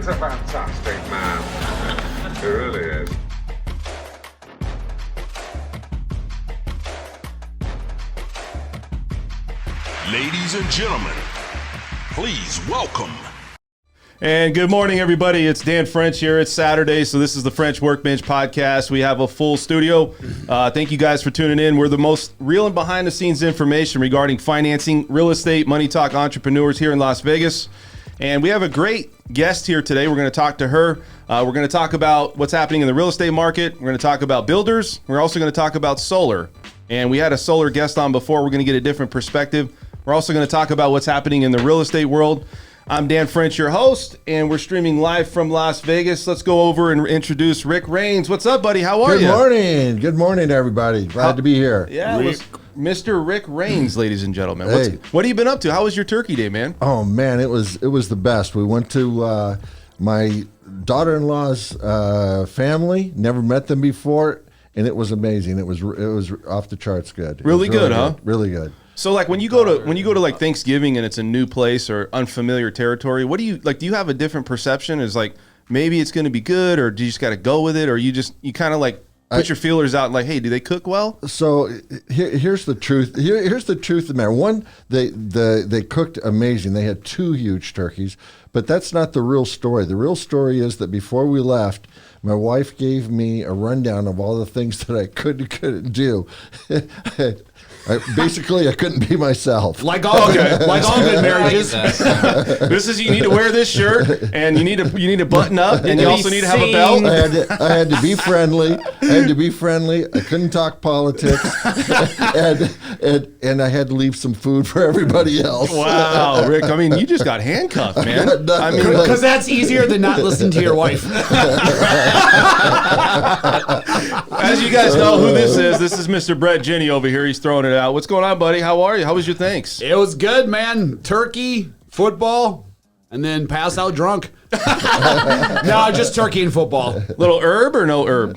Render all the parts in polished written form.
Dan's a fantastic man. He really is. Ladies and gentlemen, please welcome. And good morning, everybody. It's Dan French here. It's Saturday, so this is the French Workbench podcast. We have a full studio. Thank you guys for tuning in. We're the most real and behind-the-scenes information regarding financing, real estate, money talk entrepreneurs here in Las Vegas. And we have a great guest here today. We're going to talk to her. We're going to talk about what's happening in the real estate market. We're going to talk about builders. We're also going to talk about solar. And we had a solar guest on before. We're going to get a different perspective. We're also going to talk about what's happening in the real estate world. I'm Dan French, your host, and we're streaming live from Las Vegas. Let's go over and introduce Rick Raines. What's up, buddy? How are you? Good morning. Good morning, everybody. Glad to be here. Yeah, it was Mr. Rick Raines, ladies and gentlemen. Hey. What have you been up to? How was your turkey day, man? Oh man, it was the best. We went to my daughter-in-law's family. Never met them before, and it was amazing. It was off the charts good. It Really was good, huh? Really good. So, like, when you go to like Thanksgiving and it's a new place or unfamiliar territory, what do you like? Do you have a different perception? Is like maybe it's going to be good, or do you just got to go with it, or you kind of like put your feelers out, like, hey, do they cook well? So here's the truth. Here's the truth of the matter. One, they cooked amazing. They had 2 huge turkeys, but that's not the real story. The real story is that before we left, my wife gave me a rundown of all the things that I couldn't do. Basically, I couldn't be myself. Like all good marriages. This is, you need to wear this shirt, and you need to button up, and you also need to have a belt. I had to be friendly. I couldn't talk politics, and I had to leave some food for everybody else. Wow, Rick! I mean, you just got handcuffed, man. I mean, Because that's easier than not listening to your wife. as you guys know who this is Mr. Brett Jenny over here. He's throwing it out. What's going on, buddy? How are you? How was your thanks? It was good, man. Turkey, football, and then pass out drunk. No, just turkey and football. Little herb or no herb?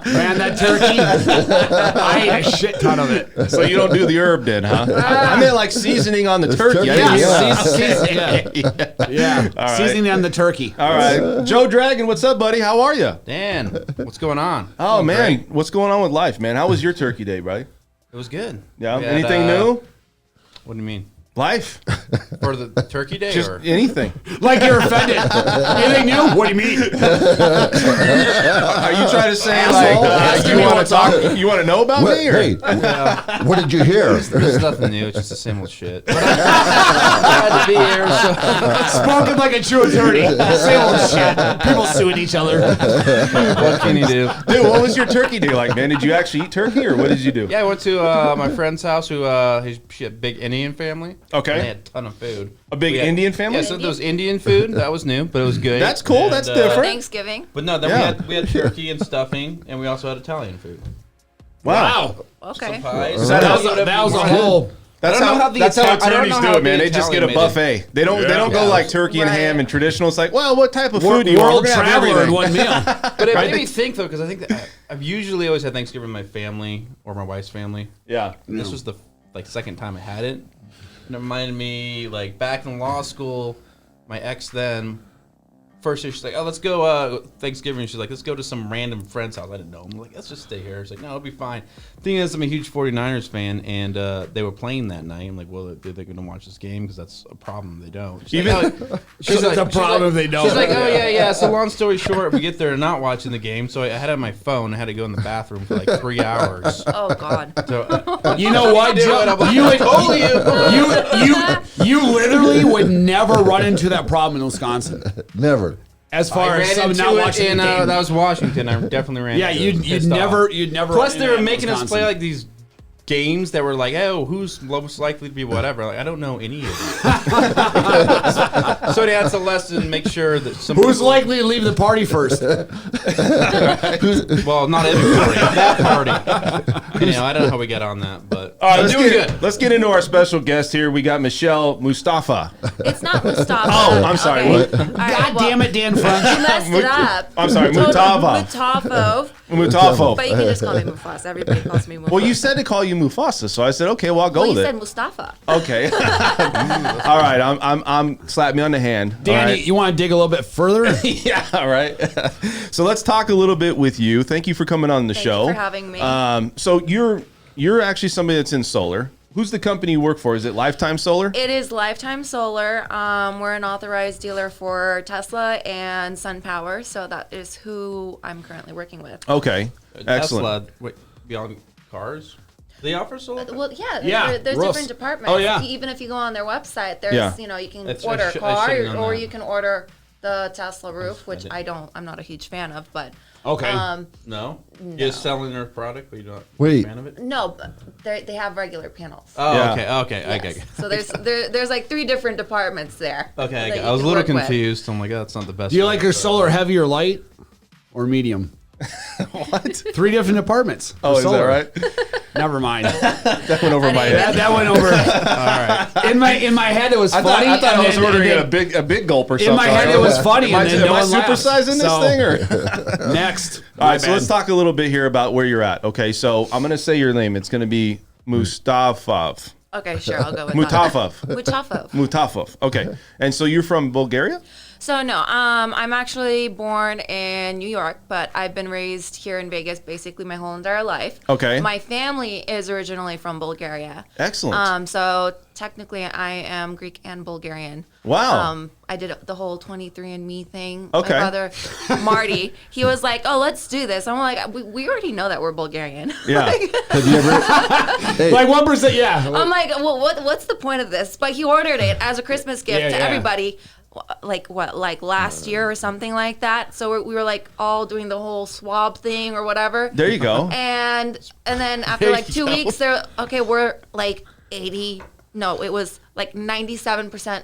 Man, that turkey, I ate a shit ton of it. So you don't do the herb then, huh? I meant like seasoning on the turkey. Yeah. All right. Seasoning on the turkey. All right. Joe Dragon, what's up, buddy? How are you? Dan, what's going on? Oh, Doing man. great. What's going on with life, man? How was your turkey day, right? It was good. Yeah. We had, Anything new? What do you mean? Life. For the turkey day Just or? anything. Like you're offended. Anything new? What do you mean? Are you trying to say Asshole. you want to talk? You want to know about me? Or? Hey, what did you hear? There's nothing new. It's just the same old shit. But I had to be here, so Spoken like a true attorney. Same old shit. People suing each other. what can you do? Dude, what was your turkey day like, man? Did you actually eat turkey, or what did you do? Yeah, I went to my friend's house she had a big Indian family. Okay. And they had a ton of food. A big Indian family? Yeah, so there was Indian food. That was new, but it was good. That's cool. And, That's different. Thanksgiving. But no, then Yeah. we had turkey and stuffing, and we also had Italian food. Wow. Okay. Some pies. Is that That was a whole. That's I don't know how how the that's how Italian- I don't attorneys know do how it, man. the They just get a Italian made buffet. They don't go like turkey and ham and traditional. It's like, well, what type of food do you want? World We're gonna have traveler in everything. one meal. But it made me think, though, because I think that I've usually always had Thanksgiving with my family or my wife's family. Yeah. And this was the second time I had it. And it reminded me, like, back in law school, my ex then, first year, she's like, oh, let's go Thanksgiving. She's like, let's go to some random friend's house. I didn't know him. I'm like, let's just stay here. She's like, no, it'll be fine. Thing is, I'm a huge 49ers fan, and they were playing that night. I'm like, well, they're going to watch this game because that's a problem. They don't. She's like, It's a problem they don't. She's like, oh, yeah. So long story short, we get there not watching the game. So I had it on my phone. I had to go in the bathroom for like 3 hours. Oh God. So, You know what, Joe? You literally would never run into that problem in Wisconsin. Never. As far I as ran some into not it watching in, the game. that was Washington. I definitely ran Yeah, into it. you'd Pissed never. Plus, run they into were that in making us play Wisconsin. like these games that were like, oh, who's most likely to be whatever. Like, I don't know any of them. So that's a lesson. Make sure that some Who's people- likely to leave the party first? Well, not every party. That party. Anyhow, I don't know how we got on that, but All right, doing good. let's get into our special guest here. We got Michelle Mustafa. It's not Mustafa. Oh, I'm sorry. Okay. What? All right, God well, damn it, Dan French. You messed it up. I'm sorry, Mutava. Mutafo. But Mutafo. you can just call me Mufasa. Everybody calls me Mufasa. Well, you said to call you Mufasa, so I said, okay, well, I'll go Well, with you it. said Mustafa. Okay. All right. I'm slap me on the hand. Danny, all right? you want to dig a little bit further? Yeah. All right. So let's talk a little bit with you. Thank you for coming on the Thank show. you for having me. So you're actually somebody that's in solar. Who's the company you work for? Is it Lifetime Solar? It is Lifetime Solar. We're an authorized dealer for Tesla and SunPower, so that is who I'm currently working with. Okay. Excellent. Tesla, wait, beyond cars? They offer solar? Well, yeah, Yeah, there's roofs. different departments. Oh, yeah. Even if you go on their website, there's Yeah. you can That's- order I a should- I car should've known or that. you can order the Tesla roof, which I'm not a huge fan of, but Okay. No? Just selling their product, but you're not Wait. a fan of it? no, but they have regular panels. Oh, Yeah. okay. Yes. Okay. So there's like 3 different departments there. Okay, that okay. you I was a can little work with. confused. I'm like, oh, that's not the best. Do you one. like your solar heavy or light or medium? What? 3 different departments. for Oh, is that solar. right? Never mind. That went over my head. That went over. All right. In my head, it was I funny. thought I and was then- ordering and then- a big gulp or something. In my head, it was funny, Am I, and then am no I one laughed. supersizing this So- thing or? Next. All right, so let's talk a little bit here about where you're at. Okay, so I'm gonna say your name. It's gonna be Mustafov. Okay, sure, I'll go with Mutafov. that. Mutafov. Mutafov. Okay, and so you're from Bulgaria? So no, I'm actually born in New York, but I've been raised here in Vegas basically my whole entire life. Okay. My family is originally from Bulgaria. Excellent. So technically I am Greek and Bulgarian. Wow. I did the whole 23andMe thing. Okay. My brother, Marty, he was like, oh, let's do this. I'm like, we already know that we're Bulgarian. Yeah. Have you ever? Hey, Like 1%, yeah. I'm like, well, what's the point of this? But he ordered it as a Christmas gift Yeah, to yeah. everybody, like last year or something like that. So we were like all doing the whole swab thing or whatever. There you go. And then after There like you 2 go. weeks, they're okay. We're like 80. No, it was like 97%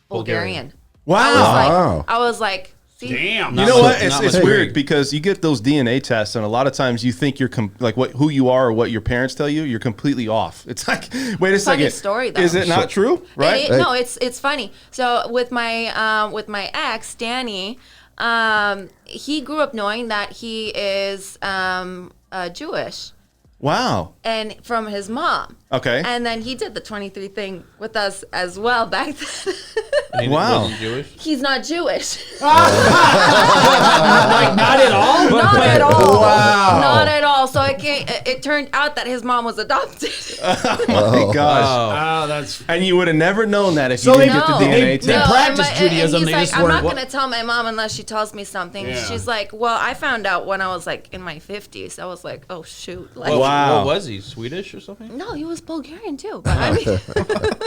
Bulgarian. Wow. I was like, see, Damn. You know what? It's not it's much weird weird. because you get those DNA tests, and a lot of times you think you're like who you are or what your parents tell you. You're completely off. It's like, wait a Funny second, story, though. Is it not true? Right? No, it's funny. So with my ex Danny, he grew up knowing that he is Jewish, Wow. and from his mom. Okay. And then he did the 23 thing with us as well back then. Wow. Was he Jewish? He's not Jewish. Like, not at all? Not at all. Wow. Not at all. So it turned out that his mom was adopted. Oh my gosh. Oh, that's. And you would have never known that if So you they- didn't get the No. DNA They test. practice and Judaism, he's they like, just I'm weren't- not going to tell my mom unless she tells me something. Yeah. She's like, well, I found out when I was like in my 50s. I was like, oh shoot. Like, Wow. What was he? Swedish or something? No, he was Bulgarian too. But I mean,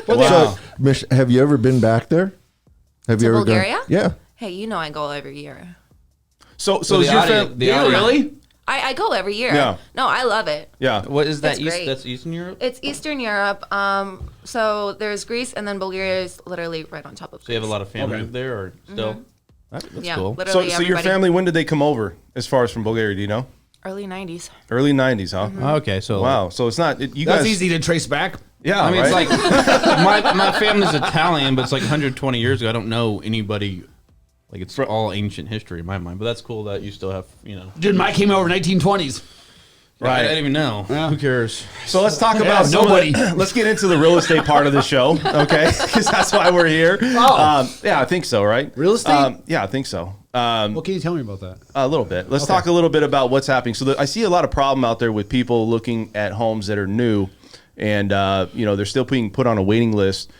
Wow. So, Mich, have you ever been back there? Have you ever Bulgaria? gone? Yeah. hey, you know I go every year. So So is the your audio- fam- the You audio- really? I go every year. Yeah. No, I love it. Yeah. What is that? It's East? great. That's Eastern Europe. It's Eastern Europe. So there's Greece, and then Bulgaria is literally right on top of. So you have a lot of family Okay. there, or still? That's Yeah, cool. So, literally so your everybody. family, when did they come over as far as from Bulgaria? Do you know? Early 90s. Early 90s, huh? Mm-hmm. Okay, so Wow. So it's not, you That's guys. easy to trace back. Yeah. I mean, right? it's like my family's Italian, but it's like 120 years ago. I don't know anybody. Like it's all ancient history in my mind. But that's cool that you still have, you know. Dude, mine came over 1920s. Right. I didn't even know. Yeah. Who cares? So let's talk about some of nobody. let's get into the real estate part of the show, okay? Because that's why we're here. Oh. Yeah, I think so, right? Real estate? Yeah, I think so. What can you tell me about that? A little bit. Let's talk a little bit about what's happening. So I see a lot of problem out there with people looking at homes that are new, and they're still being put on a waiting list.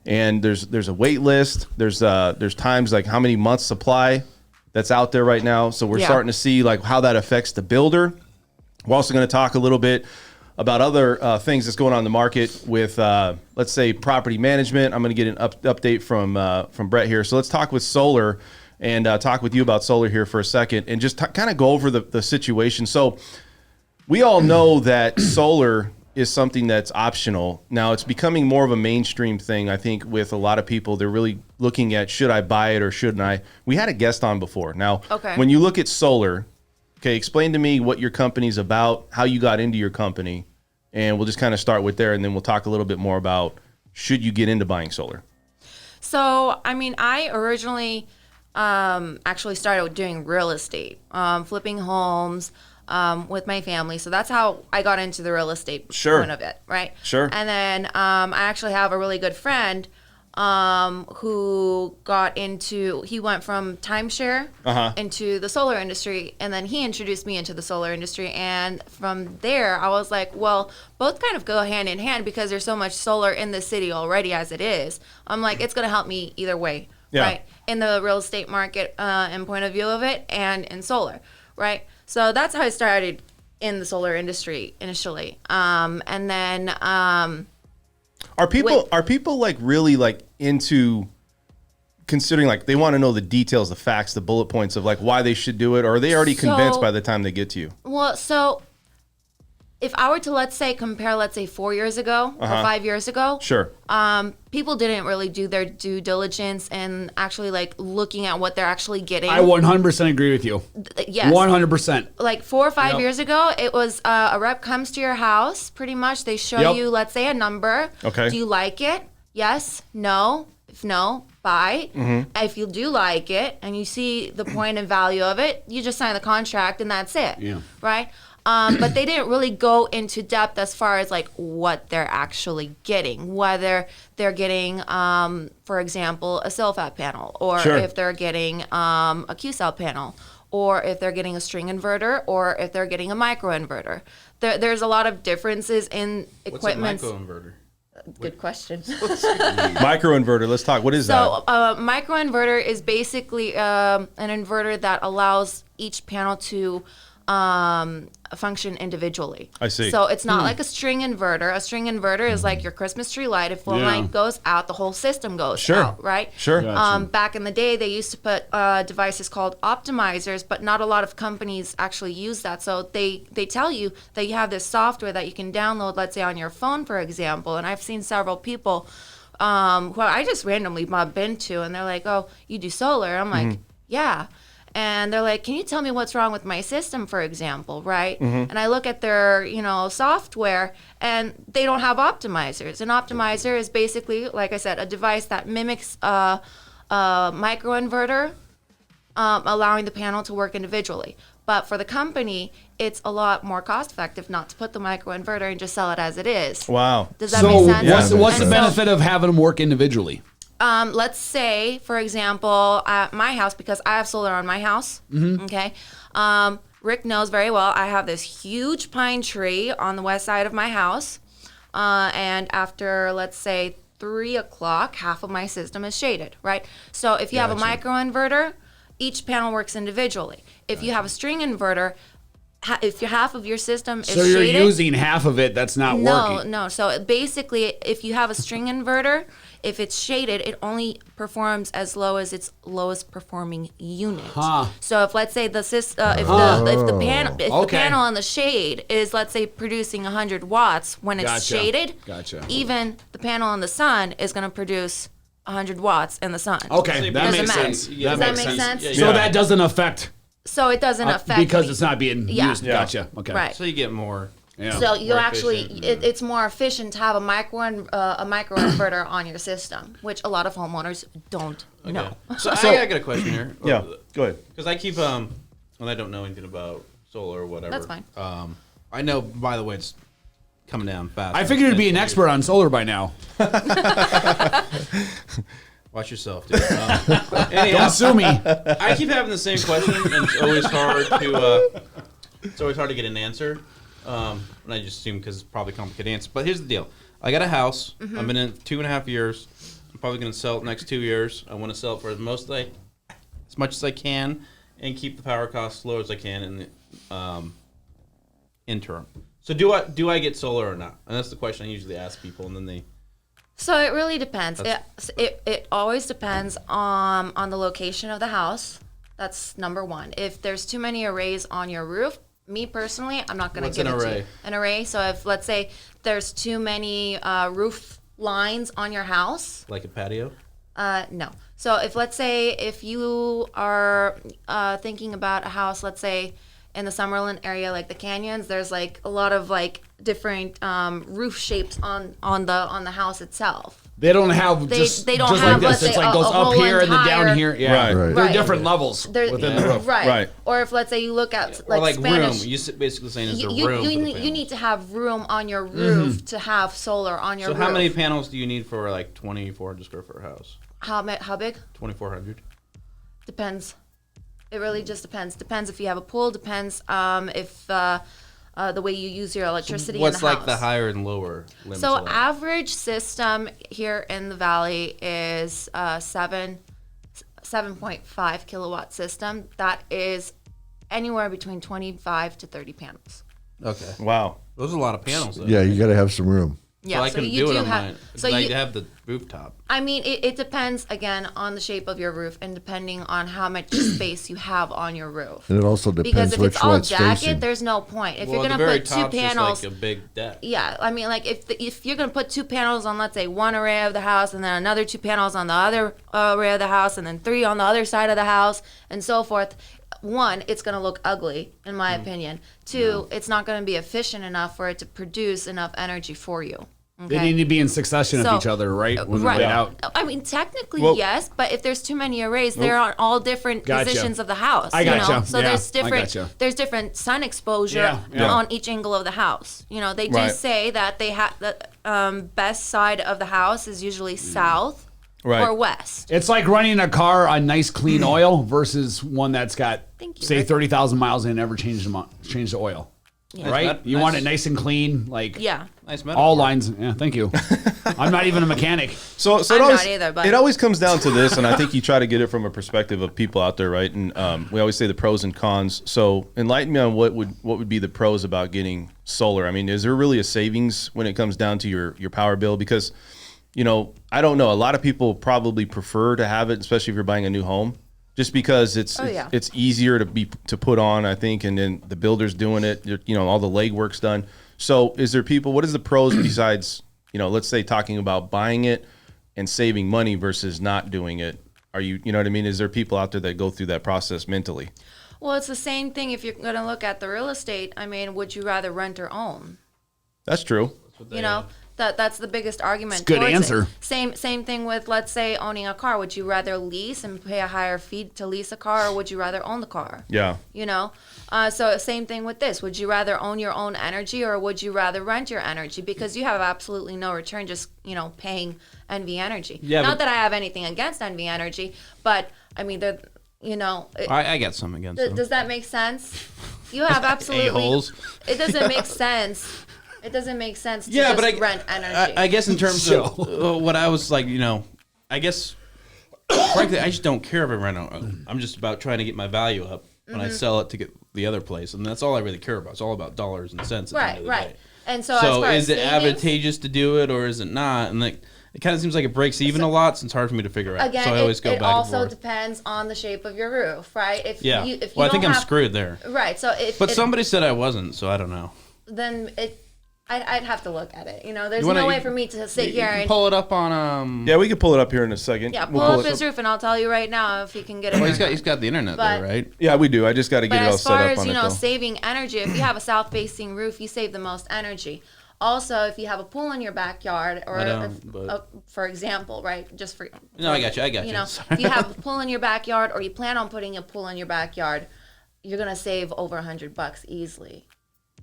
And there's a wait list. There's times like how many months supply that's out there right now. So we're Yeah. starting to see like how that affects the builder. We're also going to talk a little bit about other things that's going on in the market with, let's say, property management. I'm going to get an update from Brett here. So let's talk with solar and talk with you about solar here for a second and just kind of go over the situation. So we all know that solar is something that's optional. Now it's becoming more of a mainstream thing, I think, with a lot of people. They're really looking at, should I buy it or shouldn't I? We had a guest on before. Now, Okay. when you look at solar, okay, explain to me what your company's about, how you got into your company, and we'll just kind of start with there, and then we'll talk a little bit more about should you get into buying solar. So, I mean, I originally actually started doing real estate, flipping homes with my family. So that's how I got into the real estate point of it, right? Sure. And then I actually have a really good friend who he went from timeshare into the solar industry, and then he introduced me into the solar industry. And from there, I was like, well, both kind of go hand in hand because there's so much solar in the city already as it is. I'm like, it's going to help me either way, right? In the real estate market and point of view of it, and in solar, right? So that's how I started in the solar industry initially. And then Are people like really like into considering, like they want to know the details, the facts, the bullet points of like why they should do it, or are they already convinced by the time they get to you? Well, so if I were to compare 4 years ago or 5 years ago, Sure. People didn't really do their due diligence and actually like looking at what they're actually getting. I 100% agree with you. Yes. 100%. Like 4 or 5 years ago, it was a rep comes to your house. Pretty much, they show you, let's say, a number. Okay. Do you like it? Yes. No. If no, buy. If you do like it and you see the point and value of it, you just sign the contract and that's it. Yeah. Right. But they didn't really go into depth as far as like what they're actually getting, whether they're getting, for example, a cell-fab panel, or if they're getting a Q-cell panel, or if they're getting a string inverter, or if they're getting a microinverter. There's a lot of differences in equipment. What's a microinverter? Good question. Microinverter. Let's talk. What is that? So microinverter is basically an inverter that allows each panel to function individually. I see. So it's not like a string inverter. A string inverter is like your Christmas tree light. If one light goes out, the whole system goes out, right? Sure. Back in the day, they used to put devices called optimizers, but not a lot of companies actually use that. So they tell you that you have this software that you can download, let's say on your phone, for example. And I've seen several people who I just randomly bump into, and they're like, "Oh, you do solar?" I'm like, "Yeah." And they're like, "Can you tell me what's wrong with my system, for example?" Right? And I look at their, software, and they don't have optimizers. An optimizer is basically, like I said, a device that mimics a microinverter, allowing the panel to work individually. But for the company, it's a lot more cost-effective not to put the microinverter and just sell it as it is. Wow. Does that make sense? What's the benefit of having them work individually? Let's say, for example, at my house, because I have solar on my house, okay? Rick knows very well I have this huge pine tree on the west side of my house, and after, let's say, 3 o'clock, half of my system is shaded, right? So if you have a microinverter, each panel works individually. If you have a string inverter, if half of your system is shaded... So you're using half of it that's not working. No. So basically, if you have a string inverter, if it's shaded, it only performs as low as its lowest performing unit. So if, let's say, the panel in the shade is, let's say, producing 100 watts when it's shaded, even the panel in the sun is going to produce 100 watts in the sun. Okay, that Does it makes matter? sense. Does that make sense? Yeah, So that doesn't affect... So it doesn't affect because me. it's not being used. Gotcha. Okay. Right. So you get more. Yeah. So you More actually, efficient. it's more efficient to have a microinverter on your system, which a lot of homeowners don't know. So I got a question here. Yeah. Go ahead. Because I keep and I don't know anything about solar or whatever. That's fine. I know, by the way, it's coming down fast. I figured you'd be an expert on solar by now. Watch yourself, dude. Anyhow, Don't sue me. I keep having the same question, and it's always hard to get an answer. And I just assume because it's probably a complicated answer. But here's the deal: I got a house. I've been in it 2.5 years. I'm probably going to sell it next 2 years. I want to sell it for as much as I can, and keep the power costs as low as I can in the interim. So do I get solar or not? And that's the question I usually ask people, and then they. So it really depends. It always depends on the location of the house. That's number one. If there's too many arrays on your roof, me personally, I'm not going to give it to you. An array? So if, let's say, there's too many roof lines on your house. Like a patio? No. So if you are thinking about a house, let's say, in the Summerlin area, like the canyons, there's like a lot of like different roof shapes on the house itself. They don't have They just don't just have, like let's this. It's say, like goes a up whole here and then entire- down here. Yeah, Right. There are Right. different levels There- within the roof. Right. Right. Or if let's say you look at Or like Spanish, room. You're basically saying is you, the you, room. you, for the need, you panels. need to have room on your roof to have solar on your So roof. how many panels do you need for like 2,400 square foot house? How big? 2,400. Depends. It really just depends. Depends if you have a pool. Depends if the way you use your electricity What's in the like house. the higher and lower limits? So of that? average system here in the valley is 7.5 kilowatt system. That is anywhere between 25 to 30 panels. Okay. Wow. Those are a lot of panels. Though. Yeah, you got to have some room. Yeah, So I couldn't do it on mine. So I you, have the rooftop. I mean, it depends again on the shape of your roof and depending on how much space you have on your roof. And it also Because depends if which it's all way it's jagged, facing. there's no point. If Well, you're the gonna very put two top's panels, just like a big deck. yeah, I mean, like if you're gonna put two panels on, let's say one array of the house, and then another two panels on the other array of the house, and then three on the other side of the house, and so forth. One, it's gonna look ugly, in my opinion. Two, it's not gonna be efficient enough for it to produce enough energy for you. They Okay? need to be in succession So- of each other, right? When they're Right. laid out. I mean, technically, Well- yes, but if there's too many arrays, they're on all different Gotcha. positions of the house. I gotcha. You know? So Yeah, there's I different gotcha. there's different sun exposure Yeah, yeah. on each angle of the house. You know, they do Right. say that they have the best side of the house is usually south Right. or west. It's like running a car on nice clean oil versus one that's got Thank you, say Rick. 30,000 miles and never changed the oil. Right? Nice- You want it nice and clean, like Yeah. Nice metaphor. all lines. Yeah, thank you. I'm not even a mechanic. So it I'm always, not either, but- it always comes down to this, and I think you try to get it from a perspective of people out there, right? And we always say the pros and cons. So enlighten me on what would be the pros about getting solar. I mean, is there really a savings when it comes down to your power bill? Because, you know, I don't know. A lot of people probably prefer to have it, especially if you're buying a new home, just because it's yeah. it's easier to put on, I think, and then the builder's doing it. You know, all the legwork's done. So is there people? What is the pros besides, you know, let's say talking about buying it and saving money versus not doing it? You know what I mean? Is there people out there that go through that process mentally? Well, it's the same thing if you're going to look at the real estate. I mean, would you rather rent or own? That's true. You know, that's the biggest argument. It's a good towards answer. It. Same thing with, let's say, owning a car. Would you rather lease and pay a higher fee to lease a car, or would you rather own the car? Yeah. You know, so same thing with this. Would you rather own your own energy, or would you rather rent your energy? Because you have absolutely no return, just paying NV Energy. Yeah, Not but- that I have anything against NV Energy, but I mean, they're I got some against them. does that make sense? You have absolutely. A-holes. It doesn't make sense. It doesn't make sense to Yeah, just but rent energy. I guess in terms of what I was like, I guess, frankly, I just don't care if I rent out. I'm just about trying to get my value up when I sell it to get the other place, and that's all I really care about. It's all about dollars and cents. At the end of the Right. day. And so as So far is as it savings, advantageous to do it or is it not? And like, it kind of seems like it breaks even a lot, so it's hard for me to figure out. Again, So I always go it back and also forth. depends on the shape of your roof, right? If Yeah. you, if you Well, I think don't I'm have- screwed there. Right. So if But somebody said I wasn't, so I don't know. then I'd have to look at it. There's You wanna- no way for me to sit You here can and pull it up on. Yeah, we can pull it up here in a second. pull We'll up it his roof, and I'll tell you right now if he can get it. Well, or not. he's got the internet But- there, right? Yeah, we do. I just got to But get it all as set far up as on it, though. saving energy, if you have a south-facing roof, you save the most energy. Also, if you have a pool in your backyard, or I don't, but- for example, right, just for No, I got you. you know, if you have a pool in your backyard, or you plan on putting a pool in your backyard, you're gonna save over $100 easily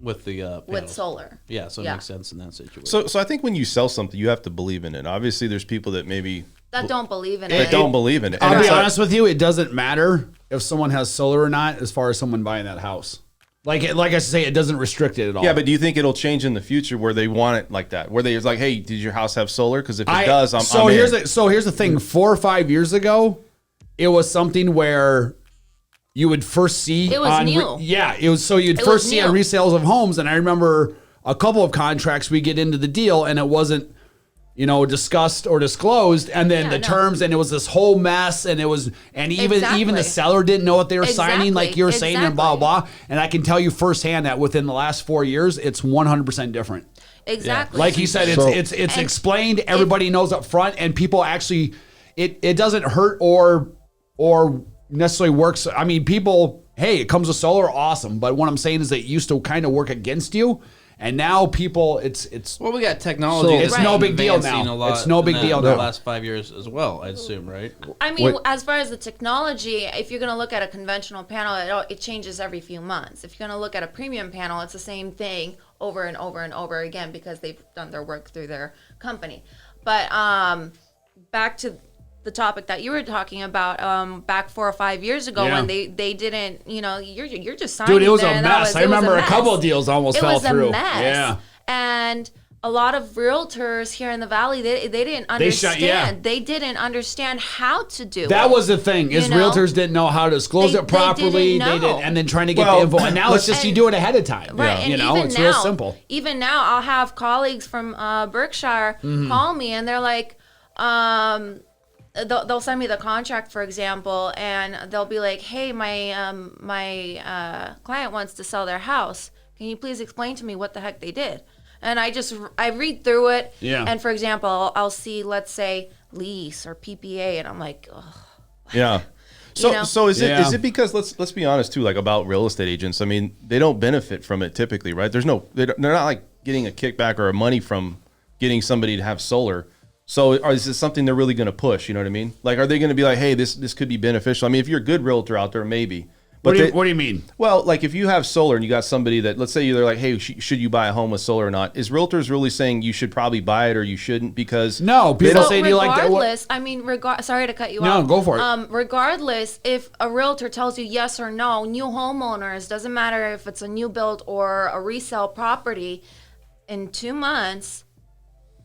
With the with panels. solar. Yeah, so it Yeah. makes sense in that situation. So I think when you sell something, you have to believe in it. Obviously, there's people that maybe That don't believe in that it. don't believe in it. I'll And be it's like- honest with you, it doesn't matter if someone has solar or not as far as someone buying that house. Like I say, it doesn't restrict it at all. Yeah, but do you think it'll change in the future where they want it like that? Where it's like, hey, did your house have solar? Because if it does, I'm here's in. here's the thing. 4 or 5 years ago, it was something where you would first see It was on new. it was so you'd It first was see on new. resales of homes, and I remember a couple of contracts we get into the deal, and it wasn't discussed or disclosed, and then Yeah, the no. terms, and it was this whole mess, and even Exactly. the seller didn't know what they were signing, like Exactly. you were saying, and blah Exactly. blah. And I can tell you firsthand that within the last 4 years, it's 100% different. Exactly. Like he said, So- it's And explained. Everybody knows up front, and people actually, it doesn't hurt or necessarily works. I mean, people, hey, it comes with solar, awesome. But what I'm saying is that it used to kind of work against you. And now people, it's Well, we got technology. it's that's no big deal advancing now. a lot It's no big in deal the now. last 5 years as well, I assume, right? I mean, Wait. as far as the technology, if you're going to look at a conventional panel, it changes every few months. If you're going to look at a premium panel, it's the same thing over and over and over again because they've done their work through their company. But back to the topic that you were talking about, back 4 or 5 years ago Yeah. when they didn't, you're just signing. dude, it was there a and that mess. I it was remember a mess. couple of deals almost It fell was through. a mess. Yeah. And a lot of realtors here in the valley, they didn't They shut- understand. yeah. They didn't understand how to do it. That was the thing, is You know? realtors didn't know how to disclose They- it properly. they didn't know. and then trying to get Well, the info. And now it's just you and- do it ahead of time. Right, and You know, even it's now, real simple. Even now, I'll have colleagues from Berkshire call me, and they're like, they'll send me the contract, for example, and they'll be like, "Hey, my client wants to sell their house. Can you please explain to me what the heck they did?" And I read through it, Yeah. and for example, I'll see, let's say, lease or PPA, and I'm like, ugh. Yeah. So You know? so is Yeah. it because let's be honest too, like about real estate agents. I mean, they don't benefit from it typically, right? They're not like getting a kickback or money from getting somebody to have solar. So is this something they're really going to push? You know what I mean? Like, are they going to be like, hey, this could be beneficial? I mean, if you're a good realtor out there, maybe. But What do you mean? Well, like if you have solar and you got somebody that, let's say they're like, hey, should you buy a home with solar or not? Is realtors really saying you should probably buy it or you shouldn't? Because No, people So say, do you like that? regardless, I mean, sorry to cut you No, off. go for it. Regardless, if a realtor tells you yes or no, new homeowners, doesn't matter if it's a new build or a resale property, in 2 months,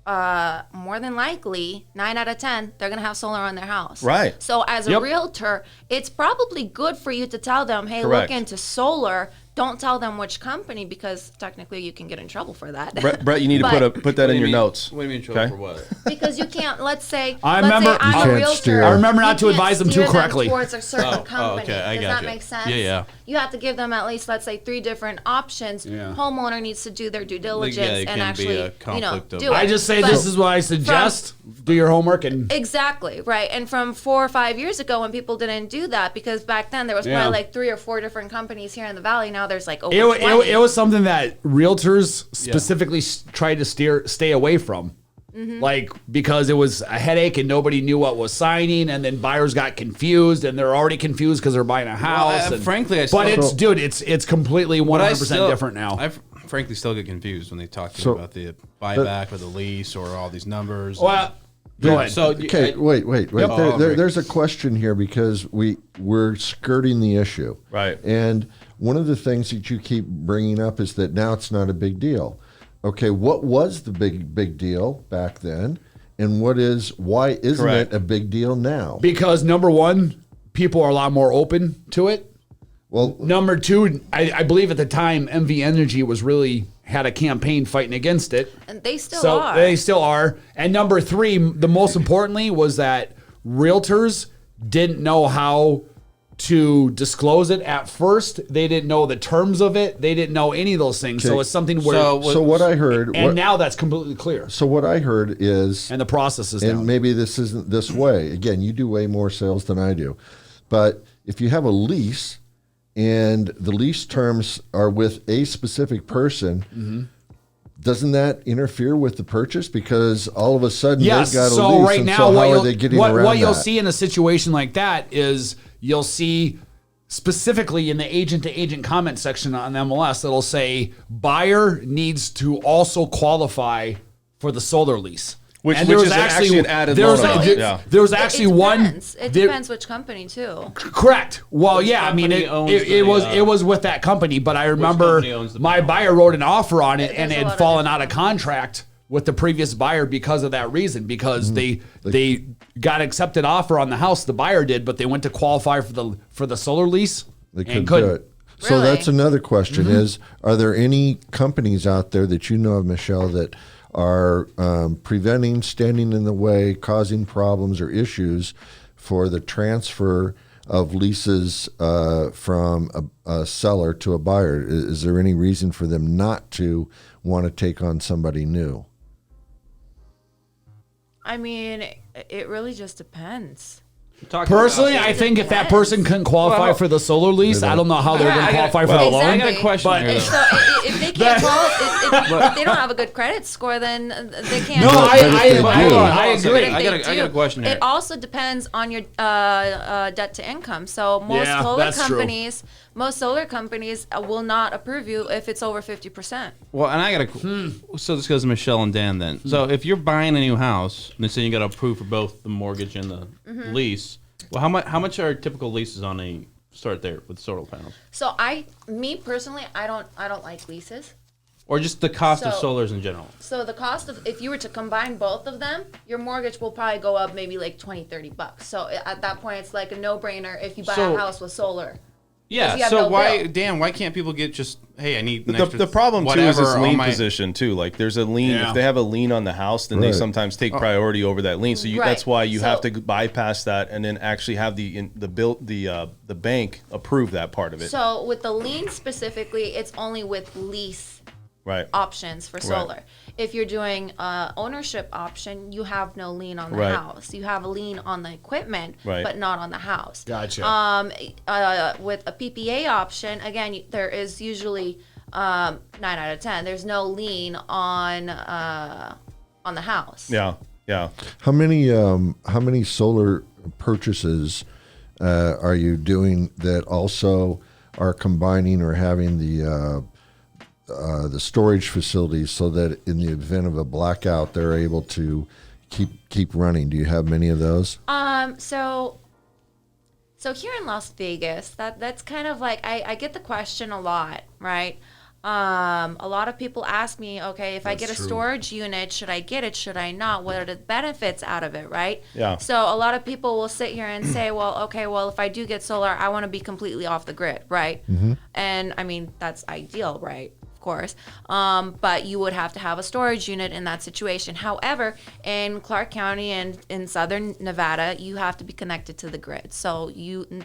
more than likely, 9 out of 10, they're going to have solar on their house. Right. So as a Yep. realtor, it's probably good for you to tell them, hey, Correct. look into solar. Don't tell them which company because technically you can get in trouble for that. Brett, you need to But- put that in your notes. What do you mean trouble Okay. for what? Because you can't. Let's say I let's remember- say I'm You a can't realtor. steer. I remember not You to can't advise them too steer correctly. towards a certain company. okay, I Does got that you. make sense? Yeah. You have to give them at least, let's say, 3 different options. Yeah. Homeowner needs to do their due diligence it and can be actually, a conflict of- do it. I just say But this is what I suggest. Do your homework and Exactly right. And from 4 or 5 years ago, when people didn't do that, because back then there was Yeah. probably like 3 or 4 different companies here in the valley. Now there's like over it 20. was something that realtors specifically tried to stay away from. Mm-hmm. Like, because it was a headache and nobody knew what was signing, and then buyers got confused, and they're already confused because they're buying a house. and- frankly, I but still- it's completely 100% different now. I frankly still get confused when they talk to So- me about the buyback or the lease or all these numbers. Well, go ahead. So Okay, wait. Yep. There's a question here because we're skirting the issue. Right. And one of the things that you keep bringing up is that now it's not a big deal. Okay, what was the big deal back then? And why isn't Correct. it a big deal now? Because number one, people are a lot more open to it. Well, Number two, I believe at the time, MV Energy had a campaign fighting against it. and they still So are. they still are. And number three, the most importantly, was that realtors didn't know how to disclose it at first. They didn't know the terms of it. They didn't know any of those things. So Okay. it's something where. so what I heard, and now that's completely clear. so what I heard is, And the process is and down. maybe this isn't this way. Again, you do way more sales than I do. But if you have a lease and the lease terms are with a specific person, doesn't that interfere with the purchase? Because all of a sudden Yes. they've got a So lease, right and now, so what how you'll, are they getting what, around what you'll that? see in a situation like that is you'll see specifically in the agent to agent comment section on MLS, it'll say buyer needs to also qualify for the solar lease. Which there was is actually an added there was loan a- element, yeah. there was actually one. It there- depends which company too. Correct. Well, Which yeah, I mean, company owns it the, was with that company, but I remember company owns the my panel? buyer wrote an offer on it, and There's it a had lot of fallen out of contract with the previous buyer because of that reason. Because they got accepted offer on the house, the buyer did, but they went to qualify for the solar lease They and couldn't do it. So Really? that's another question: is are there any companies out there that you know of, Michelle, that are preventing, standing in the way, causing problems or issues for the transfer of leases from a seller to a buyer? Is there any reason for them not to want to take on somebody new? I mean, it really just depends. Personally, I think if that person couldn't qualify for the solar lease, I don't know how they're going to qualify for the loan. I got a question here, though. So if they can't if they don't have a good credit score, then they can't. No, I But agree. if I they got a do, question here. It also depends on your debt to income. So most Yeah, solar that's true. companies, will not approve you if it's over 50%. Well, and I got a. So this goes to Michelle and Dan then. So if you're buying a new house, and they say you got to approve for both the mortgage and the lease. Well, how much are typical leases on a start there with solar panels, So me personally, I don't like leases. or just the cost of So- solars in general? So the cost of, if you were to combine both of them, your mortgage will probably go up maybe like $20-$30. So at that point, it's like a no-brainer if you buy So- a house with solar. Yeah. you have So no why, bill. Dan? Why can't people get just? Hey, I need an The, extra the problem too is whatever this on lien my- position too. Like there's a lien. Yeah. If they have a lien on the house, then they Right. sometimes take priority over that lien. So Right. that's why you have So- to bypass that and then actually have the bank approve that part of it. So with the lien specifically, it's only with lease Right. options for solar. If you're doing ownership option, you have no lien on the Right. house. You have a lien on the equipment, Right. but not on the house. Gotcha. With a PPA option, again, there is usually 9 out of 10. There's no lien on the house. Yeah. Yeah. How many solar purchases are you doing that also are combining or having the storage facilities so that in the event of a blackout they're able to keep running? Do you have many of those? So here in Las Vegas, that's kind of like I get the question a lot, right? A lot of people ask me, okay, if I get a storage unit, should I get it? Should I not? What are the benefits out of it, right? Yeah. So a lot of people will sit here and say, well, okay, well, if I do get solar, I want to be completely off the grid, right? And I mean, that's ideal, right? Of course. But you would have to have a storage unit in that situation. However, in Clark County and in southern Nevada, you have to be connected to the grid. So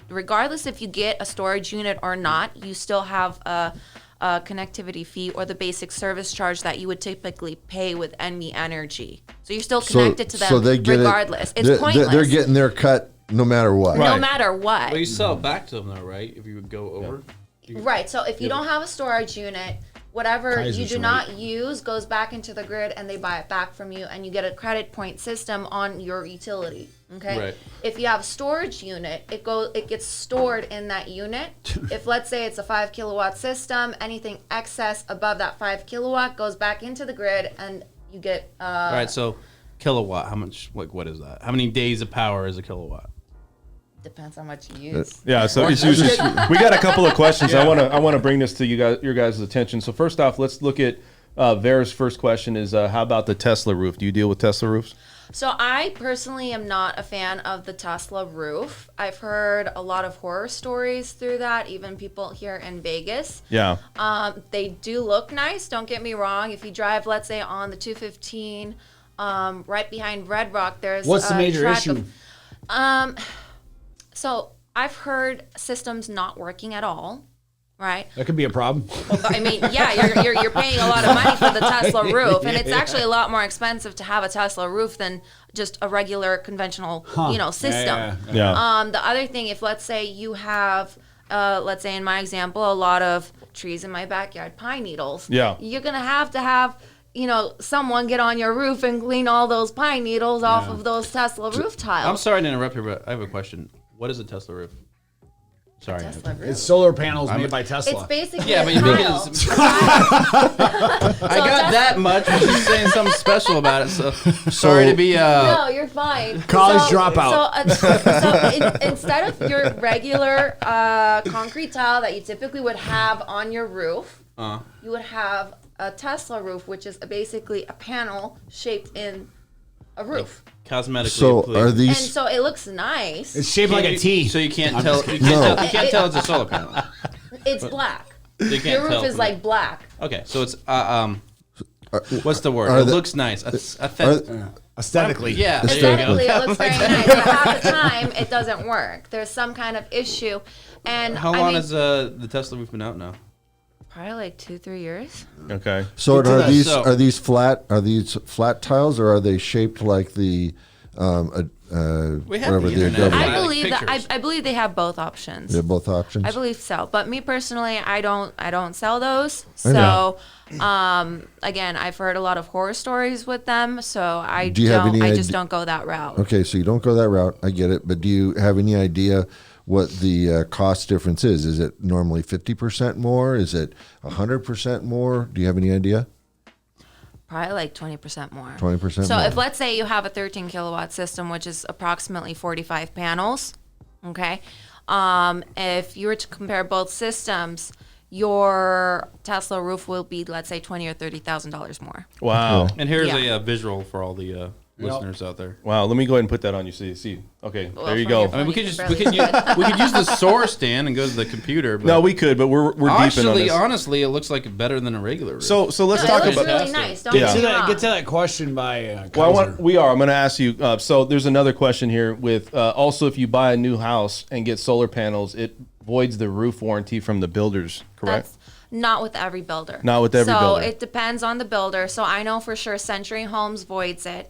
regardless if you get a storage unit or not, you still have a connectivity fee or the basic service charge that you would typically pay with NV Energy. So you're still connected to them so they get regardless. It, It's pointless. They're getting their cut no matter what. no Right. matter what. Well, you sell it back to them though, right? If you would go over. Right. So if you don't have a storage unit, whatever you Kaiser's do right. not use goes back into the grid and they buy it back from you and you get a credit point system on your utility. Okay. Right. If you have a storage unit, it gets stored in that unit. If let's say it's a 5 kilowatt system, anything excess above that 5 kilowatt goes back into the grid and you get All right. So kilowatt. How much? Like what is that? How many days of power is a kilowatt? depends how much you use. Yeah, so it's usually, we got a couple of questions. I want to bring this to your guys' attention. So first off, let's look at Vera's first question is how about the Tesla roof? Do you deal with Tesla roofs? So I personally am not a fan of the Tesla roof. I've heard a lot of horror stories through that, even people here in Vegas. Yeah. They do look nice, don't get me wrong. If you drive, let's say, on the 215, right behind Red Rock, there's What's the a major track issue? So I've heard systems not working at all, right? That could be a problem. I mean, yeah, you're paying a lot of money for the Tesla roof, and it's actually a lot more expensive to have a Tesla roof than just a regular conventional, system. Yeah. The other thing, if let's say you have, let's say in my example, a lot of trees in my backyard, pine needles. Yeah. You're gonna have someone get on your roof and clean all those pine needles off of those Tesla roof tiles. I'm sorry to interrupt here, but I have a question. What is a Tesla roof? Sorry. Tesla roof. It's solar panels made by Tesla. It's basically Yeah, but a you're making tile. I got that much, but she's saying something special about it. So sorry to be. No, you're fine. College dropout. So instead of your regular concrete tile that you typically would have on your roof, you would have a Tesla roof, which is basically a panel shaped in a roof. Cosmetically. So please. are And these? so it looks nice. It's shaped like a T. So you can't tell. You can't tell it's a solar panel. It's black. So you can't Your roof tell is from like black. Okay, so it's what's the word? are It the- looks nice. Aesthetically. Yeah, there you Aesthetically, go. it looks very nice, but half the time it doesn't work. There's some kind of issue, and How I long mean, has the Tesla roof been out now? probably like 2-3 years. Okay. So So- are these flat? Are these flat tiles, or are they shaped like the We have whatever the the internet. Adobe. I believe that pictures. I believe they have both options. They have both options. I believe so. But me personally, I don't sell those. I know. So again, I've heard a lot of horror stories with them, so I Do you have any I just idea- don't go that route. Okay, so you don't go that route. I get it. But do you have any idea what the cost difference is? Is it normally 50% more? Is it 100% more? Do you have any idea? Probably like 20% more. 20% So more. if let's say you have a 13 kilowatt system, which is approximately 45 panels, okay? If you were to compare both systems, your Tesla roof will be, let's say, $20,000 or $30,000 more. Wow. And here's Yeah. a visual for all the listeners out there. Wow. Let me go ahead and put that on you. See. Okay. Well, there you from go. your I mean, we could You just can we could barely use, we could use the source stand and go to the computer. But No, we could, but we're deep in on actually, this. honestly, it looks like better than a regular roof. So let's No, talk it looks about. really nice. Don't Yeah. get me wrong. Get to that question by Well, Kaiser. I'm going to ask you. So there's another question here. With also, if you buy a new house and get solar panels, it voids the roof warranty from the builders. Correct. That's not with every builder. Not with every builder. So it depends on the builder. So I know for sure Century Homes voids it.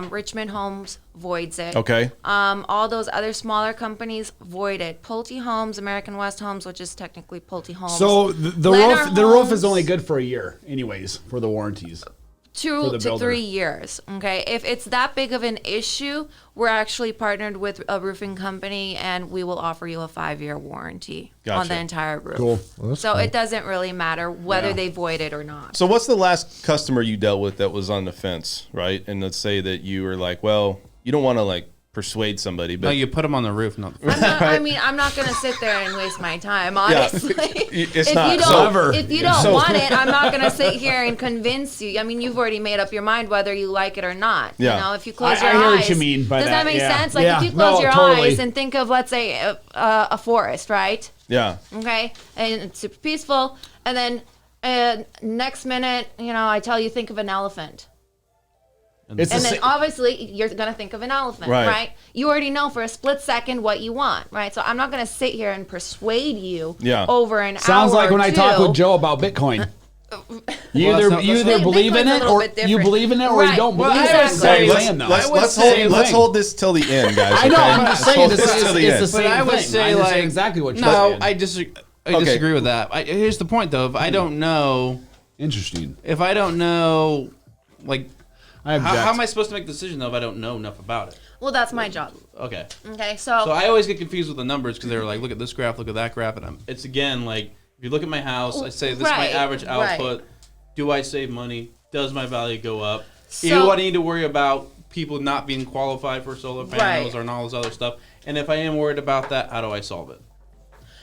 Richmond Homes voids it. Okay. All those other smaller companies void it. Pulte Homes, American West Homes, which is technically Pulte Homes. So the Lennar roof Homes, is only good for a year, anyways, for the warranties. for 2 the to builder. 3 years. Okay, if it's that big of an issue, we're actually partnered with a roofing company, and we will offer you a 5-year warranty on Gotcha. the entire roof. Cool. Well, So it doesn't really matter whether Yeah. they void it or not. So what's the last customer you dealt with that was on the fence, right? And let's say that you were like, well, you don't want to like persuade somebody, but no, you put them on the roof, not the I'm not, I mean, I'm not going to sit there and waste my time, honestly. It's if not. You So- don't, if you don't So- want it, I'm not going to sit here and convince you. I mean, you've already made up your mind whether you like it or not. Yeah. You know, if you close I your hear eyes. what you mean by does that make yeah. sense? Like, Yeah. if you close No, your totally. eyes and think of, let's say, a forest, right? yeah. Okay? And it's super peaceful. And then next minute, you know, I tell you, think of an elephant. It's And the then obviously you're going to think of an elephant, Right. right. You already know for a split second what you want, right? So I'm not going to sit here and persuade you Yeah. over an hour. sounds like when I talk with two. Joe about Bitcoin. You Well, either that's you not- either believe in Bitcoin's a it little or bit you different. believe in it or you Right. don't Well, believe I in it. would Same say- thing, though. I would Let's say- hold this till the end, guys. I know. okay? I'm Let's saying hold it's, this till the it's end. the same But I would thing. say, I understand like, exactly what you're no, saying. I disagree. I Okay. disagree with that. Here's the point, though. If I don't know, Interesting. if I don't know, like, I object. how am I supposed to make a decision though if I don't know enough about it? Well, that's my job. Okay. Okay, So I always get confused with the numbers because they're like, look at this graph, look at that graph, and it's again like if you look at my house, I say this is my Right, average right. output. Do I save money? Does my value go up? So- Do I need to worry about people not being qualified for solar panels Right. or all this other stuff? And if I am worried about that, how do I solve it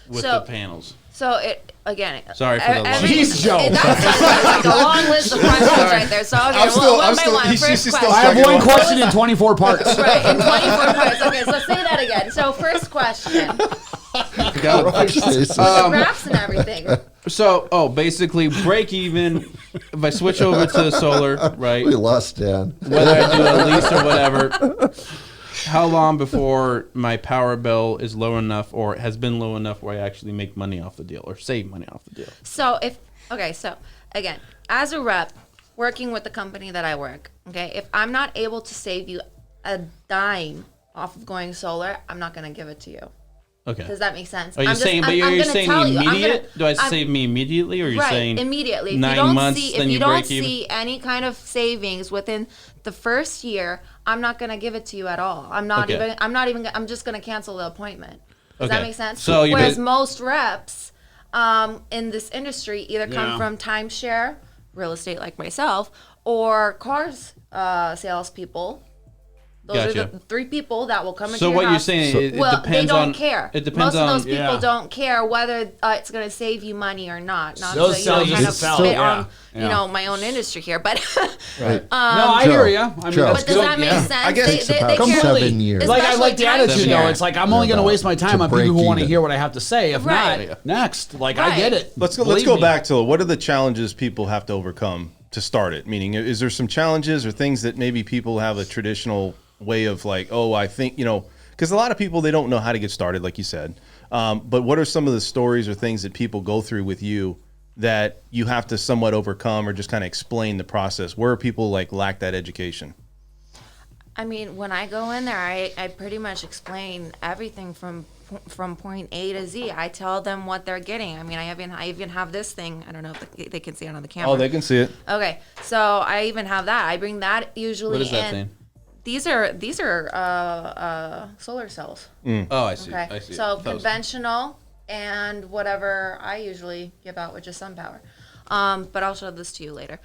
with So- the panels? So it again. Sorry for the long- Jeez, Joe. That's like a long list of questions right there. So okay, one by one. First question. I have one question in 24 parts. Right, in 24 parts. Okay, so say that again. So first question. Jason. Graphs and everything. So, basically break even. If I switch over to solar, right? We lost Dan. Whether I do a lease or whatever, how long before my power bill is low enough or has been low enough where I actually make money off the deal or save money off the deal? So so again, as a rep, working with the company that I work, okay, if I'm not able to save you a dime off of going solar, I'm not going to give it to you. Okay. Does that make sense? Are you I'm just- saying, but I'm you're gonna saying tell you. I'm immediate? gonna- Do I I'm- save me immediately, or are you right, saying immediately. If 9 you don't months, see, then if you break don't even? see any kind of savings within the first year, I'm not going to give it to you at all. I'm not Okay. even. I'm just going to cancel the appointment. Does that Okay. make sense? So you Whereas did- most reps in this industry either come Yeah. from timeshare, real estate like myself, or cars salespeople. Those are Gotcha. the 3 people that will come into So your what you're house. saying, it Well, depends they don't on. care. It depends Most on. of those people Yeah. don't care whether it's going to save you money or not. Not Those to, sell kind just of sell, spit yeah. on, Yeah. my own industry here, but No, I hear you. I mean, Joe. that's but does good. that make Yeah. sense? I guess it's they about care. 7 years. Like I Especially like the attitude timeshare. though. It's like I'm only going to waste my time to on people who break want to even. hear what I have to say. If Right. not, next. Like I Right. get it. Let's Believe go me. back to what are the challenges people have to overcome to start it? Meaning, is there some challenges or things that maybe people have a traditional way of like, oh, I think, because a lot of people, they don't know how to get started, like you said. But what are some of the stories or things that people go through with you that you have to somewhat overcome or just kind of explain the process? Where people like lack that education? I mean, when I go in there, I pretty much explain everything from point A to Z. I tell them what they're getting. I mean, I even have this thing. I don't know if they can see it on the camera. Oh, they can see it. Okay, so I even have that. I bring that usually. What is that in. thing? These are solar cells. Oh, I see. Okay, I see. so That was- conventional and whatever I usually give out, which is sun power. But I'll show this to you later.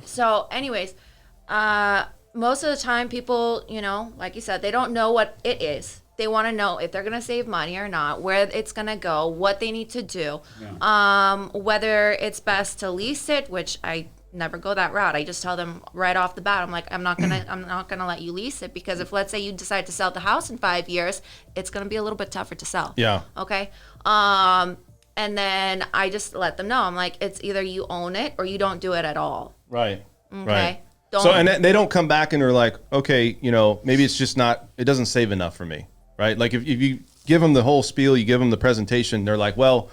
So anyways, most of the time people, like you said, they don't know what it is. They want to know if they're going to save money or not, where it's going to go, what they need to do, whether it's best to lease it, which I never go that route. I just tell them right off the bat, I'm like, I'm not gonna let you lease it, because if, let's say, you decide to sell the house in 5 years, it's going to be a little bit tougher to sell. Yeah. Okay. And then I just let them know. I'm like, it's either you own it or you don't do it at all. Right. Okay. Right. Don't, So, and they don't come back and are like, okay, maybe it's just not, it doesn't save enough for me, right? Like if you give them the whole spiel, you give them the presentation, they're like, well,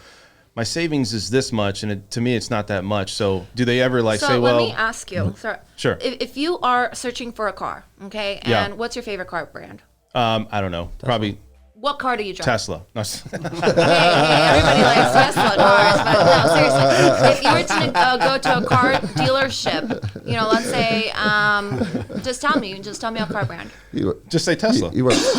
my savings is this much, and to me, it's not that much. So do they ever say, well? let me ask you. Sure. If you are searching for a car, okay, and Yeah. what's your favorite car brand? I don't know. Probably What car do you drive? Tesla. No, Hey, everybody likes Tesla cars, but no, seriously. If you were to go to a car dealership, let's say, just tell me a car brand. just say Tesla.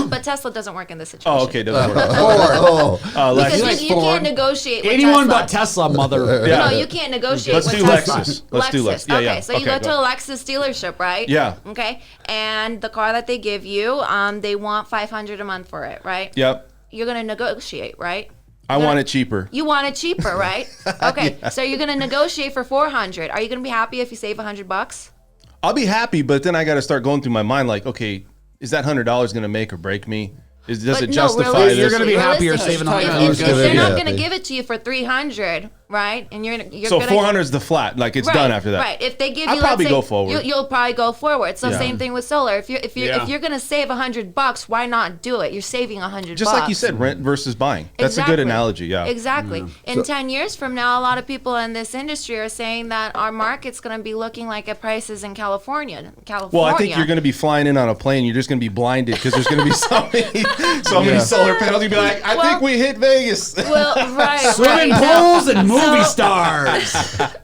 But Tesla doesn't work in this situation. Oh, okay. Doesn't work. Because you can't negotiate with Anyone Tesla. but Tesla, mother. Yeah. No, you can't negotiate Let's with do Tesla. Lexus. Let's do Lexus. Yeah, Okay, yeah. so you Okay, go to go a Lexus dealership, right? Yeah. Okay, and the car that they give you, they want $500 a month for it, right? Yep. You're gonna negotiate, right? I want it cheaper. You want it cheaper, right? Okay, so you're gonna negotiate for $400. Are you gonna be happy if you save $100? I'll be happy, but then I got to start going through my mind like, okay, is that $100 going to make or break me? Does But it no, justify realistically- this? You're gonna be happier realistically, saving if $100. they're not Yeah, going to they- give it to you for $300, right? And you're So gonna 400 is the flat, like it's done after that. Right. If they give I'll you, probably let's say, go forward. You'll probably go forward. So Yeah. same thing with solar. If Yeah. you're going to save $100, why not do it? You're saving $100. Just like you said, rent versus buying. That's a good analogy. Yeah. Exactly. In 10 years from now, a lot of people in this industry are saying that our market's going to be looking like at prices in California. Well, I think you're going to be flying in on a plane. You're just going to be blinded because there's going to be so many solar panels. You'll be like, I think we hit Vegas. Well, right. Swimming right. pools and movie stars.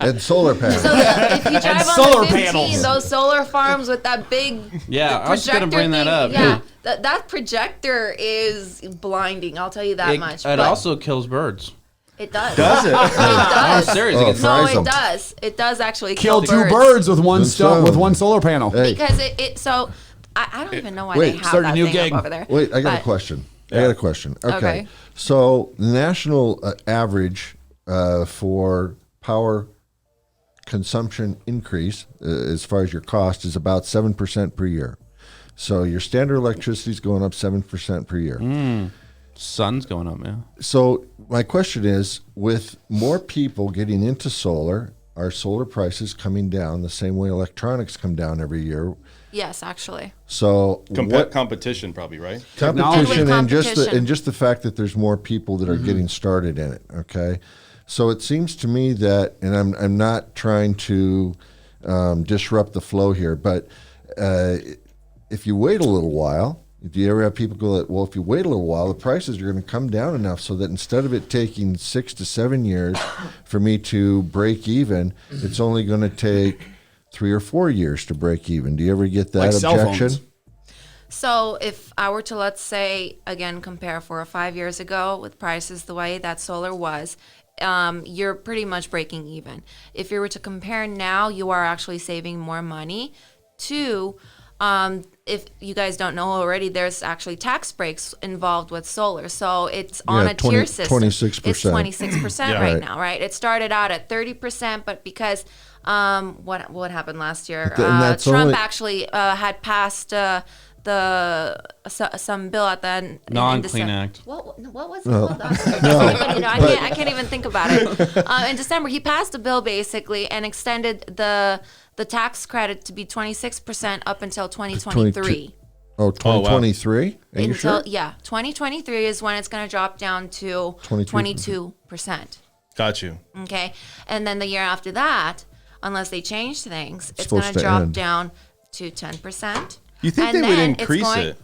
And solar panels. So if you drive solar on the 15, panels. those solar farms with that big Yeah, I was just gonna projector bring that thing, up. Yeah, that projector is blinding. I'll tell you that much. It But also kills birds. it does. Does it? It does. I'm serious. Oh, It gets- No, fries it 'em. does. It does actually Kill kill two birds with one so. with one solar panel. Hey. Because so I don't even know why Wait, they have start a that new thing gig. up over there. Wait, I got a But- question. Okay. Okay. So the national average for power consumption increase, as far as your cost, is about 7% per year. So your standard electricity is going up 7% per year. Sun's going up, man. So my question is, with more people getting into solar, are solar prices coming down the same way electronics come down every year? Yes, actually. So what Competition, probably, right? competition and Competition. just the fact that there's more people that are getting started in it. Okay, so it seems to me that, and I'm not trying to disrupt the flow here, but if you wait a little while, do you ever have people go that, well, if you wait a little while, the prices are going to come down enough so that instead of it taking 6 to 7 years for me to break even, it's only going to take 3 or 4 years to break even. Do you ever get that Like cell objection? phones. So if I were to, let's say, again, compare 4 or 5 years ago with prices the way that solar was, you're pretty much breaking even. If you were to compare now, you are actually saving more money. Two, if you guys don't know already, there's actually tax breaks involved with solar. So it's on Yeah, a tier system. 26%. It's 26% Yeah. right Right. now, right? It started out at 30%, but because what happened last year? And that's Trump only- actually had passed some bill at the end. in Non-clean December. Act. What was it called? I can't even think about it. In December, he passed a bill basically and extended the tax credit to be 26% up until 2023. Oh, 2023? Are you sure? Yeah, 2023 is when it's going to drop down to 22%. Got you. Okay, and then the year after that, unless they change things, it's going supposed to to drop end. down to 10%. You think And they would then it's increase going- it?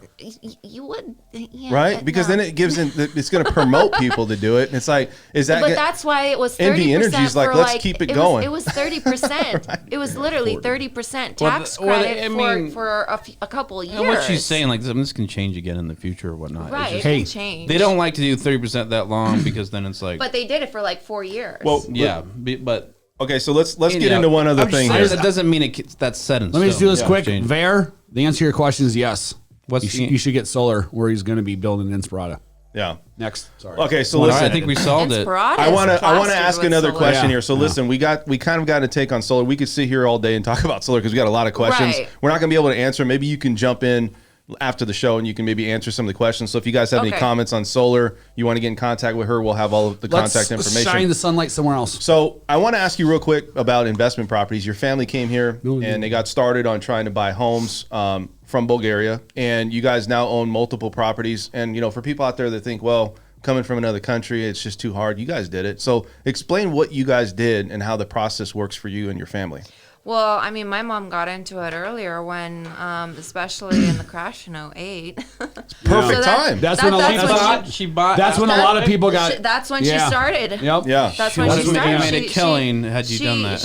You would, yeah, Right, because no. then it gives it's going to promote people to do it. And it's like, is that? But that's why it was 30%. NV Energy's like, for let's keep it going. It was 30%. It was literally 30% Well, tax well, credit I mean- for a couple of years. And what she's saying, like, this can change again in the future or whatnot. It's right? just- It Hey, can change. they don't like to do 30% that long because then it's like, But they did it for like 4 years. Well, yeah, but okay, so let's get anyhow, into one other I'm just thing saying here. That doesn't mean that's set in Let me just do this stone. quick. Change. Ver, the answer to your question is yes. What's you should get solar where he's going to be building Inspirata. Yeah. Next. Sorry. Okay, so Well, listen. I think we solved it. Inspirata I is want to plastered ask with another solar. question Yeah. here. So listen, we kind of got a take on solar. We could sit here all day and talk about solar because we got a lot of questions. Right. We're not going to be able to answer. Maybe you can jump in after the show and you can maybe answer some of the questions. So if you guys have any Okay. comments on solar, you want to get in contact with her, we'll have all of the contact Let's information. shine the sunlight somewhere else. So I want to ask you real quick about investment properties. Your family came here and they got started on trying to buy homes from Bulgaria, and you guys now own multiple properties. And for people out there that think, well, coming from another country, it's just too hard. You guys did it. So explain what you guys did and how the process works for you and your family. Well, I mean, my mom got into it earlier when, especially in the crash in 08. Perfect time. That's when a lot that's of when She bought. That's when a lot of people got. That's when Yeah. she started. Yep. Yeah. That's when That's she when you started. made a killing had you done that.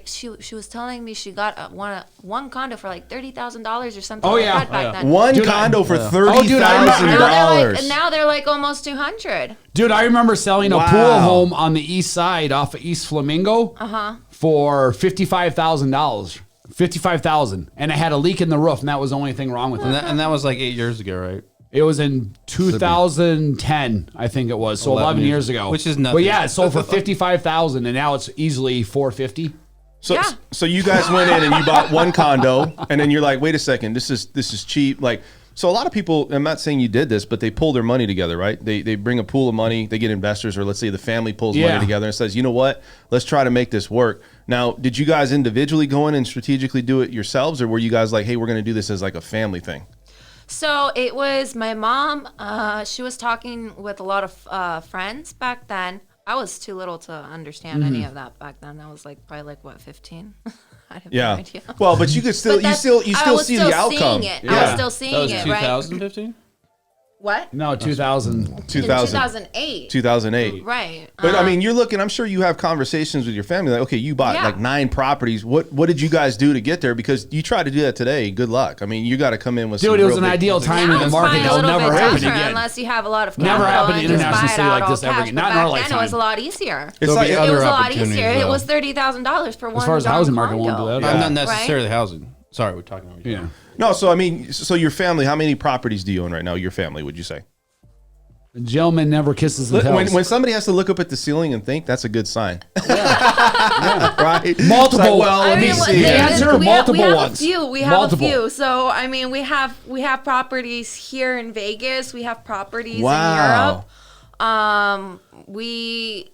She was telling me she got one condo for like $30,000 or something. Oh, like yeah. that back then. One Dude, condo for Oh, $30,000. dude, I remember- And now they're like almost 200. Dude, I remember selling a Wow. pool home on the east side off of East Flamingo for $55,000. $55,000, and it had a leak in the roof, and that was the only thing wrong with it. And that was like 8 years ago, right? It was in 2010, I think it was. So 11 years ago, Which is nothing. But yeah, it sold for $55,000, and now it's easily $450. So, Yeah. so you guys went in and you bought one condo, and then you're like, wait a second, this is cheap. Like, so a lot of people, I'm not saying you did this, but they pull their money together, right? They bring a pool of money, they get investors, or let's say the family pulls money Yeah. together and says, you know what, let's try to make this work. Now, did you guys individually go in and strategically do it yourselves, or were you guys like, hey, we're going to do this as like a family thing? So it was my mom. She was talking with a lot of friends back then. I was too little to understand any of that back then. I was like probably like what 15. I have no idea. Well, but you could still, But you still I was see the outcome. Seeing it. Yeah. I was still That seeing was it, right? 2015. What? No, 2000. 2008. 2008. Right. But I mean, you're looking. I'm sure you have conversations with your family. Like, okay, you bought Yeah. like 9 properties. What did you guys do to get there? Because you try to do that today. Good luck. I mean, you got to come in with. Dude, some it was real an big- ideal time Now in the it's market. probably a That'll little never bit happen tougher again. unless you have a lot of Never capital happened and just international buy it city out like all this ever cash. again. But Not in our back then it was lifetime. a lot easier. It's There'll like be It other was a lot opportunities, easier. It though. was $30,000 for one. As far as darn housing market won't condo. do that. Not Right? necessarily housing. Sorry, we're talking about Yeah. no. So I mean, so your family. How many properties do you own right now? Your family, would you say? A gentleman never kisses and tells. When somebody has to look up at the ceiling and think, that's a good sign. Right? Multiple. It's like, well, I let me mean, see. the answer, multiple we have ones. A few. We have Multiple. a few. So I mean, we have properties here in Vegas. We have properties Wow. in Europe.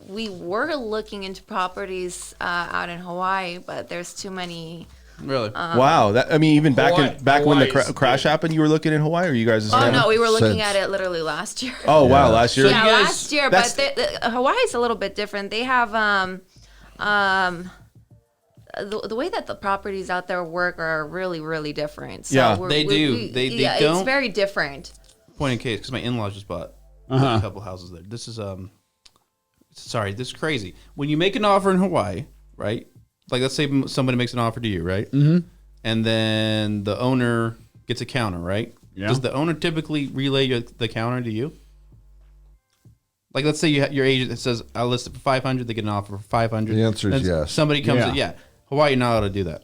We were looking into properties out in Hawaii, but there's too many. Really? Wow. That, I mean, even back when the Hawaii's crash happened, you were looking in Hawaii, or you guys? Oh no, we were looking Since- at it literally last year. Oh wow, last year. Yeah, guys- last year, that's- but Hawaii's a little bit different. They have the way that the properties out there work are really, really different. So Yeah. They do. They yeah, don't- It's very different. Point in case, because my in-laws just bought a couple houses there. This is sorry, this is crazy. When you make an offer in Hawaii, right? Like, let's say somebody makes an offer to you, right? Mm-hmm. And then the owner gets a counter, right? Yeah. Does the owner typically relay the counter to you? Like, let's say your agent that says, "I'll list it for 500." They get an offer for 500. The answer is Then yes. Somebody comes, Yeah. Hawaii, you're not allowed to do that.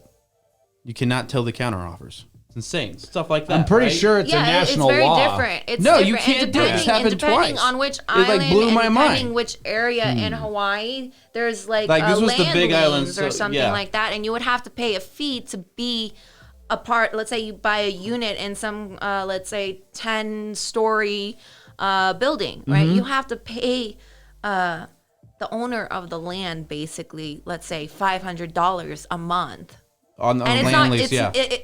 You cannot tell the counter offers. It's insane. Stuff like that. I'm pretty right? sure it's a national it's very law. different. It's No, different. you can't and do it. depending, It's happened and depending twice. on which It, like, island blew and my depending mind. which area in Hawaii, there's like, Like, this was the land big island, liens so- or something yeah. like that, and you would have to pay a fee to be a part. Let's say you buy a unit in some, let's say 10-story building, right? You have to pay the owner of the land basically, let's say $500 a month On and it's land not, lease,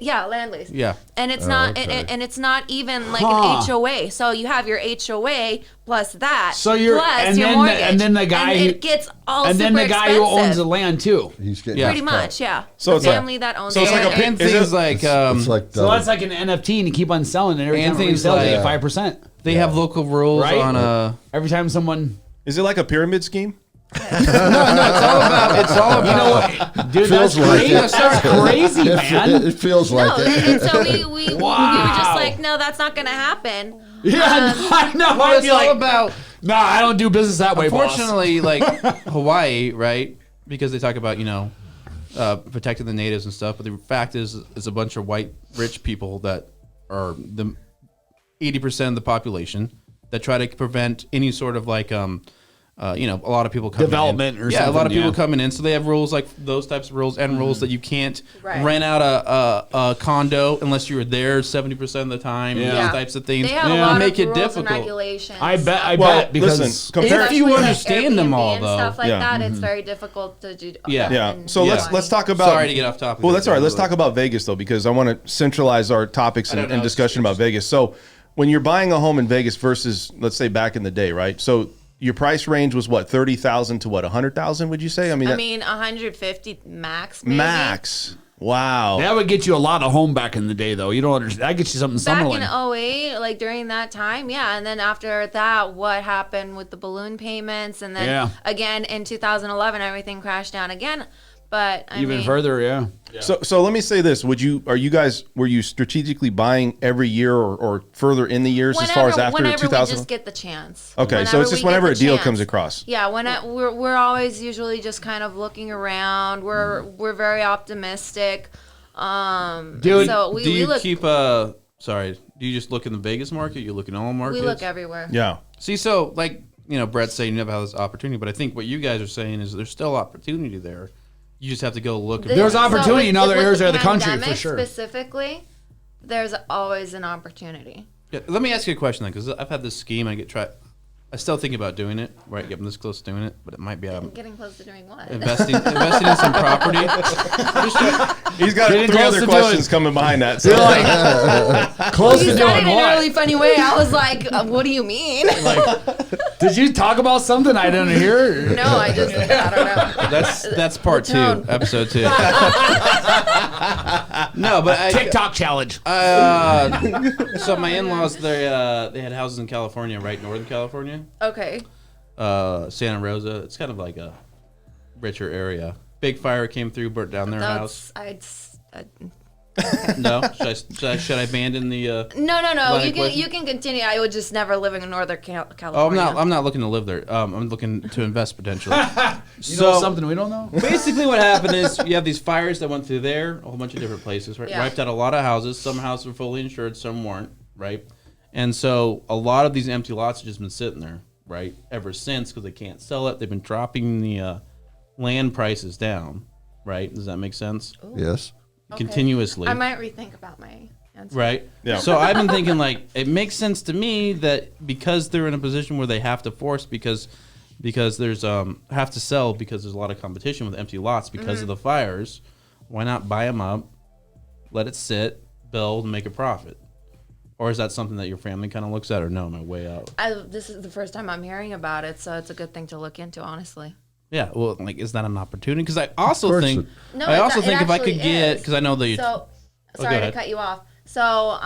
yeah, land lease. Yeah. And it's not, okay. and it's not even like an HOA. So you have your HOA plus that, So you're plus and your then mortgage, and then the guy and who, it gets all and then super the guy expensive. who owns the land too. He's getting Yeah. Pretty much, yeah. So the it's like- family that owns so it's it. like a And- pig- And Is things it- like It's like So that's like an NFT, and you keep on selling it. Every And time you things sell it, you like- get 5%. they have local rules Right? on Every time someone, Is it like a pyramid scheme? it's all about you know what, dude, Feels that's like crazy. it. That's crazy, man. It feels No, like it. and so we were just Wow. like, no, that's not going to happen. Yeah, I know. Well, I'd it's be all like, about. nah, I don't do business that way, boss. Unfortunately, like Hawaii, right? Because they talk about protecting the natives and stuff, but the fact is, it's a bunch of white rich people that are the 80% of the population that try to prevent any sort of like a lot of people coming Development in. or a lot of something, people yeah. coming in, so they have rules like those types of rules and rules that you can't Right. rent out a condo unless you were there 70% of the time. And Yeah. those types of things. They have a Yeah. lot Make of it rules difficult. and regulations. I bet Well, because listen, compare- If you Especially, like, understand them Airbnb all, and though. stuff like Yeah. that, it's very difficult to do. Yeah. Yeah. and So do let's money. talk about. Sorry to get off topic. Well, that's all right. Let's talk about Vegas though, because I want to centralize our topics I don't and know. discussion about Vegas. So, when you're buying a home in Vegas versus, let's say, back in the day, right? So your price range was what, 30,000 to what, 100,000? Would you say? I mean, 150 max. Maybe. max. Wow. that would get you a lot of home back in the day, though. You don't understand. That gets you something Back similar. in 08, like during that time, yeah. And then after that, what happened with the balloon payments? And then Yeah. again in 2011, everything crashed down again. But I Even mean, further, yeah. So let me say this: were you strategically buying every year or further in the years as far as after whenever 2000? we just get the chance. Okay, so it's just we whenever get a the deal chance. comes across. Yeah, we're always usually just kind of looking around. We're very optimistic. Dude, so we do you look keep sorry, do you just look in the Vegas market? You look in all markets? we look everywhere. Yeah. See, so like, Brett's saying you never have this opportunity, but I think what you guys are saying is there's still opportunity there. You just have to go look. There's opportunity in other with areas the of the country, for pandemic sure. Specifically, there's always an opportunity. Yeah, let me ask you a question then, because I've had this scheme. I still think about doing it. Right, getting this close to doing it, but it might be Getting close to doing what? investing in some property. He's got Getting three close other to questions coming behind that. So. Close You to said it doing in a what? really funny way. I was like, what do you mean? Did you talk about something I didn't hear? No, I don't know. That's part The two, tone. episode 2. No, but TikTok challenge. so my in-laws, they had houses in California, right, Northern California, Okay. Santa Rosa. It's kind of like a richer area. Big fire came through, burnt down their house. No, should I abandon the? No. Line You of can question? continue. I would just never living in Northern California. Oh, I'm not looking to live there. I'm looking to invest potentially. You know something we don't know? Basically, what happened is you have these fires that went through there, a whole bunch of different places, right? Yeah. Wiped out a lot of houses. Some houses were fully insured, some weren't, right? And so a lot of these empty lots have just been sitting there, right, ever since because they can't sell it. They've been dropping the land prices down, right? Does that make sense? Yes. Okay. Continuously. I might rethink about my answer. Right. Yeah. So I've been thinking like it makes sense to me that because they're in a position where they have to force because there's have to sell because there's a lot of competition with empty lots because of the fires. Why not buy them up, let it sit, build, and make a profit? Or is that something that your family kind of looks at, or no, am I way out? This is the first time I'm hearing about it, so it's a good thing to look into, honestly. Yeah. Well, like, is that an opportunity? Because I also course think No, I it also do- think it if I could actually get is. because I know that you. So, go sorry to ahead. cut you off. So,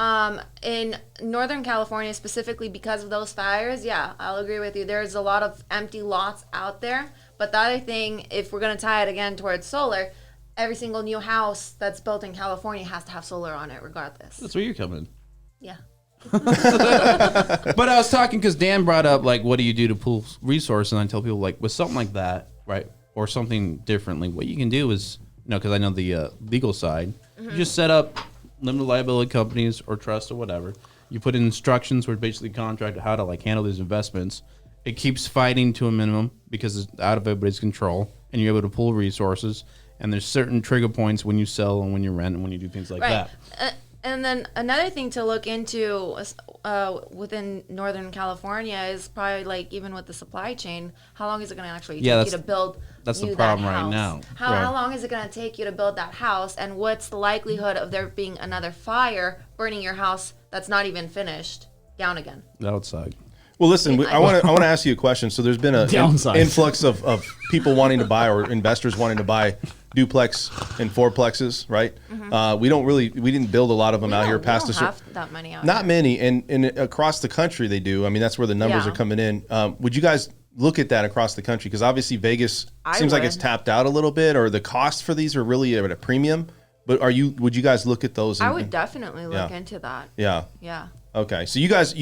in Northern California, specifically because of those fires, yeah, I'll agree with you. There's a lot of empty lots out there. But the other thing, if we're going to tie it again towards solar, every single new house that's built in California has to have solar on it regardless. That's where you're coming. Yeah. But I was talking because Dan brought up like, what do you do to pool resources? And I tell people like, with something like that, right, or something differently, what you can do is, because I know the legal side, you just set up limited liability companies or trust or whatever. You put in instructions where basically contract how to like handle these investments. It keeps fighting to a minimum because it's out of everybody's control, and you're able to pool resources. And there's certain trigger points when you sell and when you rent and when you do things like Right. that. And then another thing to look into within Northern California is probably like even with the supply chain, how long is it going to actually take you to build? That's the you problem that right house? now. How long is it going to take you to build that house? And what's the likelihood of there being another fire burning your house that's not even finished down again? That would suck. Well, listen, I want to ask you a question. So there's been an influx of people wanting to buy or investors wanting to buy duplex and fourplexes, right? We didn't build a lot of them out here past we don't have that many out Not here. many, and across the country they do. I mean, that's where the numbers are coming in. Would you guys look at that across the country? Because obviously Vegas seems like it's tapped out a little bit, or the cost for these are really at a premium. But would you guys look at those? I would definitely look into that. Yeah. Yeah. Okay, so you guys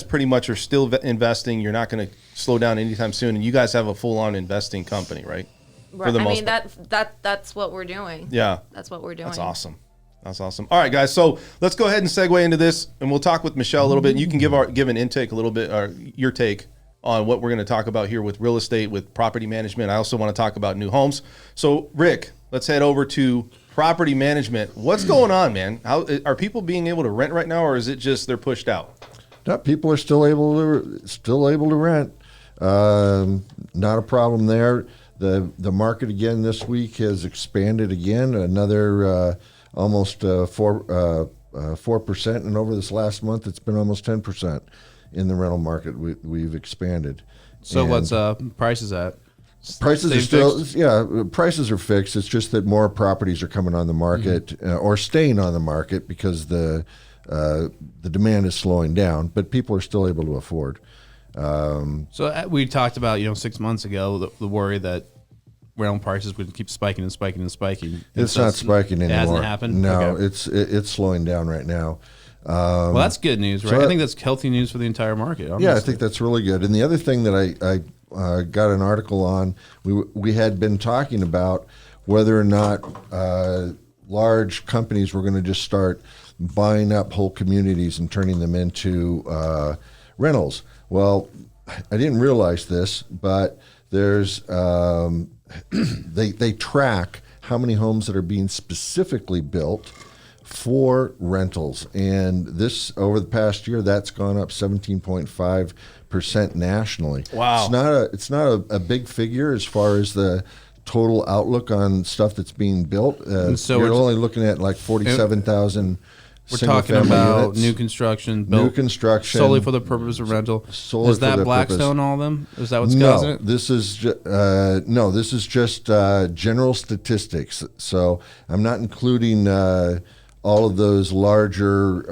pretty much are still investing. You're not going to slow down anytime soon, and you guys have a full-on investing company, right? Right. I mean that's what we're doing. Yeah, that's what we're doing. That's awesome. That's awesome. All right, guys. So let's go ahead and segue into this, and we'll talk with Michelle a little bit. And you can give an intake a little bit, or your take on what we're going to talk about here with real estate, with property management. I also want to talk about new homes. So Rick, let's head over to property management. What's going on, man? How are people being able to rent right now, or is it just they're pushed out? No, people are still able to rent. Not a problem there. The market again this week has expanded again, another almost 4%, and over this last month it's been almost 10% in the rental market. We've expanded. So what's prices at? Prices are still, prices are fixed. It's just that more properties are coming on the market or staying on the market because the demand is slowing down, but people are still able to afford. So we talked about 6 months ago the worry that rental prices would keep spiking and spiking and spiking. It's not spiking anymore. It hasn't happened. No, Okay. it's slowing down right now. Well, that's good news, right? so I think that's healthy news for the entire market. Honestly. Yeah, I think that's really good. And the other thing that I got an article on, we had been talking about whether or not large companies were going to just start buying up whole communities and turning them into rentals. Well, I didn't realize this, but there's they track how many homes that are being specifically built for rentals, and this over the past year that's gone up 17.5% nationally. Wow. It's not a big figure as far as the total outlook on stuff that's being built. So you're we're only looking at like 47,000 We're talking about units. new construction built New construction solely for the purpose of rental. Solely Is for that the Blackstone purpose. all of them? Is that what's causing No, it? this is this is just general statistics. So I'm not including all of those larger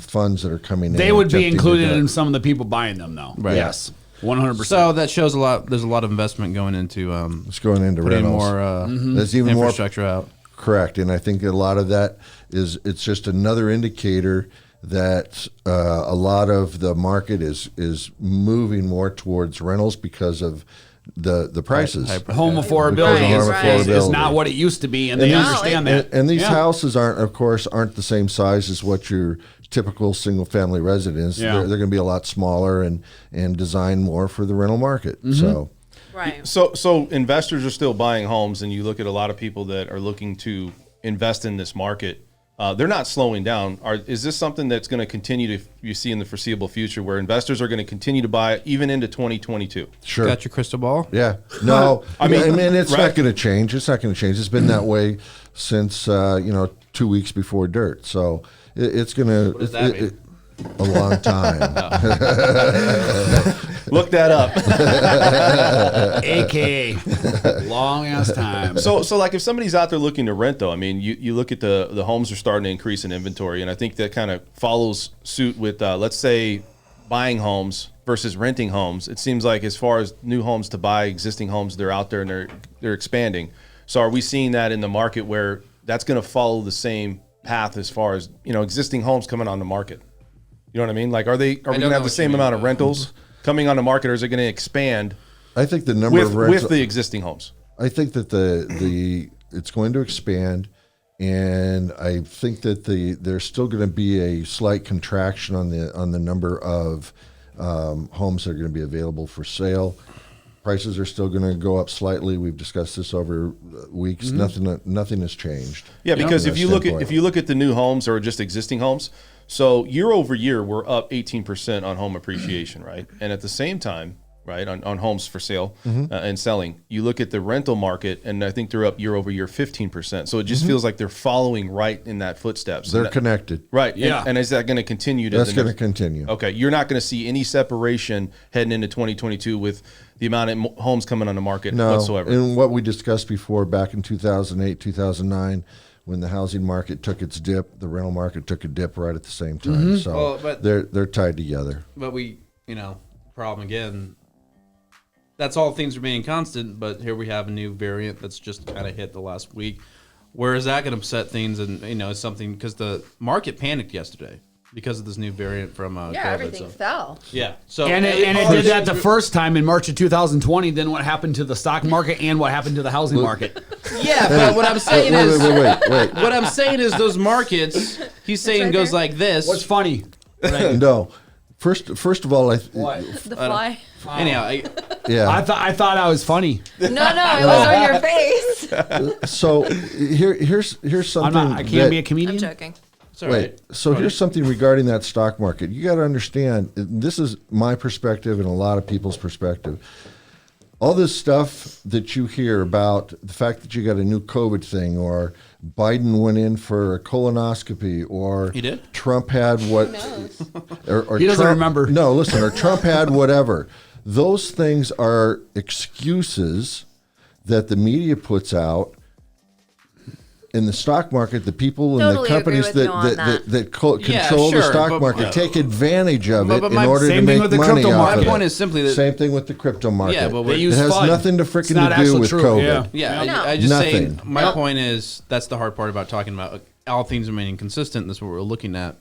funds that are coming in. They would be injecting included the in some of the people buying them, though. Right. Yes, 100%. So that shows a lot. There's a lot of investment going into It's going into putting rentals. more There's even more infrastructure out. correct, and I think a lot of that it's just another indicator that a lot of the market is moving more towards rentals because of the prices. home affordability Right, is not what it used to be, and they these- understand that. And these Yeah. houses aren't the same size as what your typical single family residence. Yeah. They're going to be a lot smaller and designed more for the rental market. Mm-hmm. So Right. So investors are still buying homes, and you look at a lot of people that are looking to invest in this market. They're not slowing down. Is this something that's going to continue you see in the foreseeable future, where investors are going to continue to buy even into 2022? sure. Got your crystal ball? Yeah. No, I mean it's right. not going to change. It's not going to change. It's been that way since 2 weeks before dirt. So it's going to does that mean? a long time. Look that up. AKA long ass time. So like if somebody's out there looking to rent, though, I mean, you look at the homes are starting to increase in inventory, and I think that kind of follows suit with let's say buying homes versus renting homes. It seems like as far as new homes to buy, existing homes, they're out there and they're expanding. So are we seeing that in the market where that's going to follow the same path as far as existing homes coming on the market? You know what I mean? Like, are we going to have the same amount of rentals coming on the market, or is it going to expand I think the number of rentals with the existing homes? I think that the it's going to expand, and I think that there's still going to be a slight contraction on the number of homes that are going to be available for sale. Prices are still going to go up slightly. We've discussed this over weeks. Nothing has changed. Yeah, because from if that you look standpoint. at the new homes or just existing homes, so year over year we're up 18% on home appreciation, right? And at the same time, right, on homes for sale and selling, you look at the rental market, and I think they're up year over year 15%. So it just feels like they're following right in that footsteps. They're connected. Right. Yeah. And is that going to continue? That's going to continue. Okay. You're not going to see any separation heading into 2022 with the amount of homes coming on the market whatsoever. And what we discussed before back in 2008, 2009, when the housing market took its dip, the rental market took a dip right at the same time. So Well, but- they're tied together. But problem again. That's all things remaining constant, but here we have a new variant that's just kind of hit the last week. Where is that going to upset things? And it's something because the market panicked yesterday because of this new variant from COVID. Everything fell. Yeah. So And it did that the first time in March of 2020. Then what happened to the stock market and what happened to the housing market? Yeah, but what I'm saying is, Wait. what I'm saying is those markets. He's saying right goes there. like this. What's funny? No. First of all, What? The fly. Anyhow, I thought I was funny. No, it was on your face. So here's something. I can't be a comedian. I'm joking. it's all right. So here's something regarding that stock market. You got to understand, this is my perspective and a lot of people's perspective. All this stuff that you hear about the fact that you got a new COVID thing, or Biden went in for a colonoscopy, or He did? Trump had what? Or He doesn't Trump- remember. No, listen, or Trump had whatever. Those things are excuses that the media puts out. In the stock market, the people and Totally the companies agree with you on that. control the sure, stock but- market take advantage of it but in my- order to same thing make with the money crypto off market. of My point it. is simply that Same thing with the crypto market. Yeah, but They it use it has FUD. nothing to It's freaking not to do actual with truth, COVID. yeah. No. I just saying. Nothing. My point is that's the hard part about talking about all things remaining consistent. That's what we're looking at,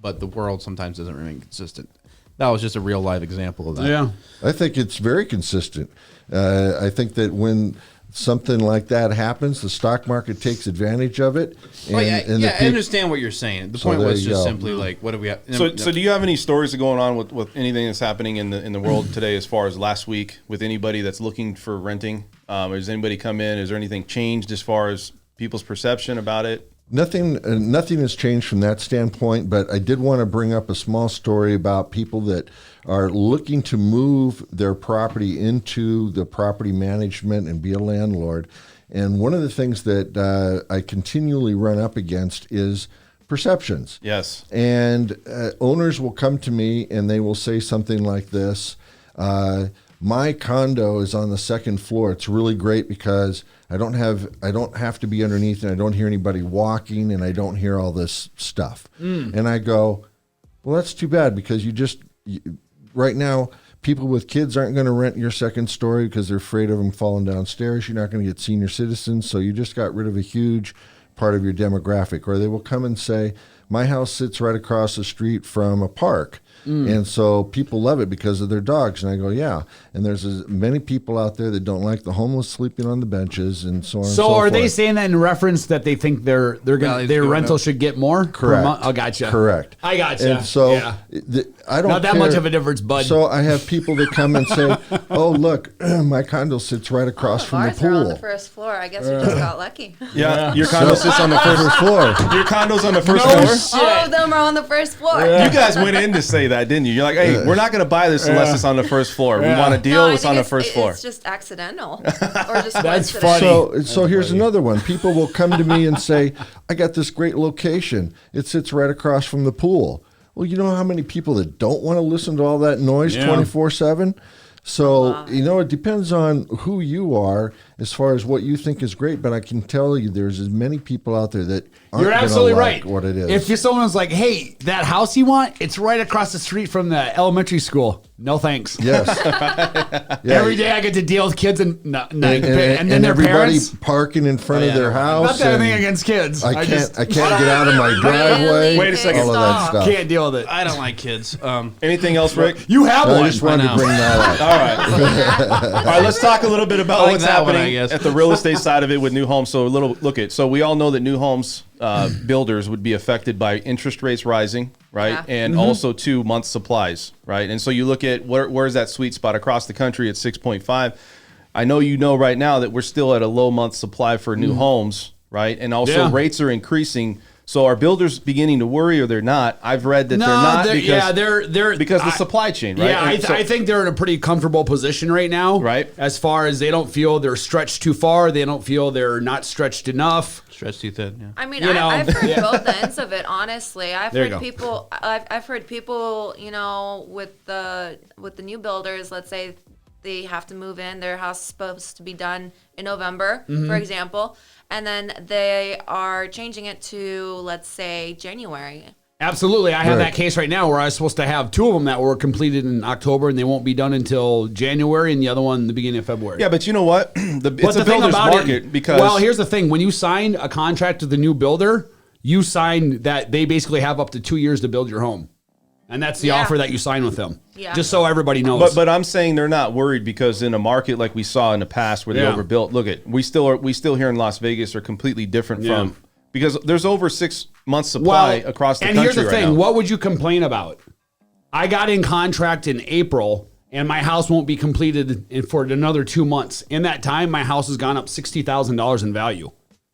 but the world sometimes doesn't remain consistent. That was just a real live example of that. Yeah. I think it's very consistent. I think that when something like that happens, the stock market takes advantage of it. Well, yeah, and the I understand what you're saying. The So point there was you just go. simply like, what do we have? So do you have any stories going on with anything that's happening in the world today, as far as last week, with anybody that's looking for renting? Has anybody come in? Is there anything changed as far as people's perception about it? Nothing has changed from that standpoint, but I did want to bring up a small story about people that are looking to move their property into the property management and be a landlord. And one of the things that I continually run up against is perceptions. Yes. And owners will come to me and they will say something like this: my condo is on the second floor. It's really great because I don't have to be underneath, and I don't hear anybody walking, and I don't hear all this stuff. And I go, well, that's too bad, because right now people with kids aren't going to rent your second story because they're afraid of them falling downstairs. You're not going to get senior citizens, so you just got rid of a huge part of your demographic. Or they will come and say, my house sits right across the street from a park. And so people love it because of their dogs. And I go, yeah. And there's as many people out there that don't like the homeless sleeping on the benches and so on and so So are forth. they saying that in reference that they think their Values their going rental up. should get more? per Correct. month? Oh, gotcha. Correct. I gotcha. And so yeah. I don't Not that care. much of a difference, bud. So I have people that come and say, oh, look, my condo sits right across from the Ours are on the pool. first floor. I guess we just got lucky. Yeah. Your condo sits on the first floor. Your condo's on the first No floor? All of them are on the first floor. You guys went in to say that, didn't you? You're like, hey, we're not going to buy this unless it's on the first floor. We want a deal. No, I It's think on the first floor. It's just accidental, or just That's coincidence. So here's another one. People will come to me and say, I got this great location. It sits right across from the pool. Well, you know how many people that don't want to listen to all that noise Yeah. 24/7? So, it depends on who you are as far as what you think is great. But I can tell you there's as many people out there that aren't You're gonna absolutely like right. what it is. If someone's like, "Hey, that house you want? It's right across the street from the elementary school." No thanks. Yes. Yeah. Every day I get to deal with kids and then and their everybody parents. parking in front of their house. Not that anything and against kids. I can't just get out of my driveway. Wait a second. All of that Stop. stuff. can't deal with it. I don't like kids. Anything else, Rick? You have I one. just wanted I to know. bring that up. All right. All right, let's talk a little bit about I like what's that one, I happening guess. at the real estate side of it with new homes. So we all know that new homes builders would be affected by interest rates rising, right? Yeah. And also 2 months supplies, right? And so you look at where's that sweet spot across the country at 6.5. I know right now that we're still at a low month supply for new homes, right? And also rates are increasing. So are builders beginning to worry or they're not? I've read that they're not because the supply chain, right? Yeah, I think they're in a pretty comfortable position right now. Right. As far as they don't feel they're stretched too far. They don't feel they're not stretched enough. Stretched too thin. Yeah. I mean, You know. I've heard both ends of it. Honestly, I've There you heard go. people. I've heard people. With the new builders, let's say they have to move in. Their house is supposed to be done in November, Mm-hmm. for example, and then they are changing it to, let's say, January. Absolutely. I have that case right now where I was supposed to have 2 of them that were completed in October and they won't be done until January and the other one the beginning of February. Yeah, but you know what? It's But a the thing builder's about market because well, here's the thing. When you sign a contract with the new builder, you sign that they basically have up to 2 years to build your home. And that's the Yeah. offer that you sign with them. Yeah. Just so everybody knows. But I'm saying they're not worried because in a market like we saw in the past where they Yeah. overbuilt, look at we still here in Las Vegas are completely different Yeah. from because there's over 6 months supply across the and country here's the right thing. now. What would you complain about? I got in contract in April and my house won't be completed for another 2 months. In that time, my house has gone up $60,000 in value.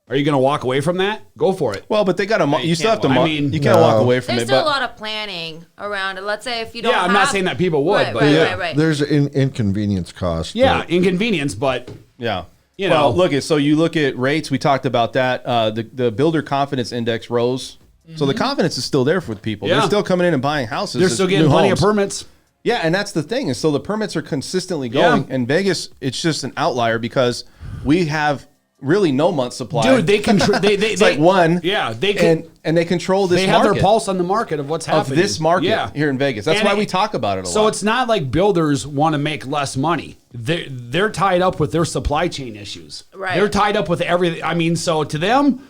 Are you going to walk away from that? Go for it. Well, but they got you still have to. I mean, you can't walk away from There's it. still a But lot of planning around it. Let's say if you don't. Yeah, I'm not saying that people would, Right, but right. There's an inconvenience cost. Yeah, inconvenience, but yeah. You well, know. look at so you look at rates. We talked about that. The builder confidence index rose, so the confidence is still there for people. Yeah. They're still coming in and buying houses. they're still getting new plenty homes. of permits. Yeah, and that's the thing. And so the permits are consistently going. Yeah. And Vegas, it's just an outlier because we have really no month supply. Dude, they control. It's like one. Yeah, they can. and they control this They have market their pulse on the market of what's of happening. this market Yeah. here in Vegas. That's And why we talk about it a lot. So it's not like builders want to make less money. They're tied up with their supply chain issues. Right. They're tied up with everything. I mean, so to them,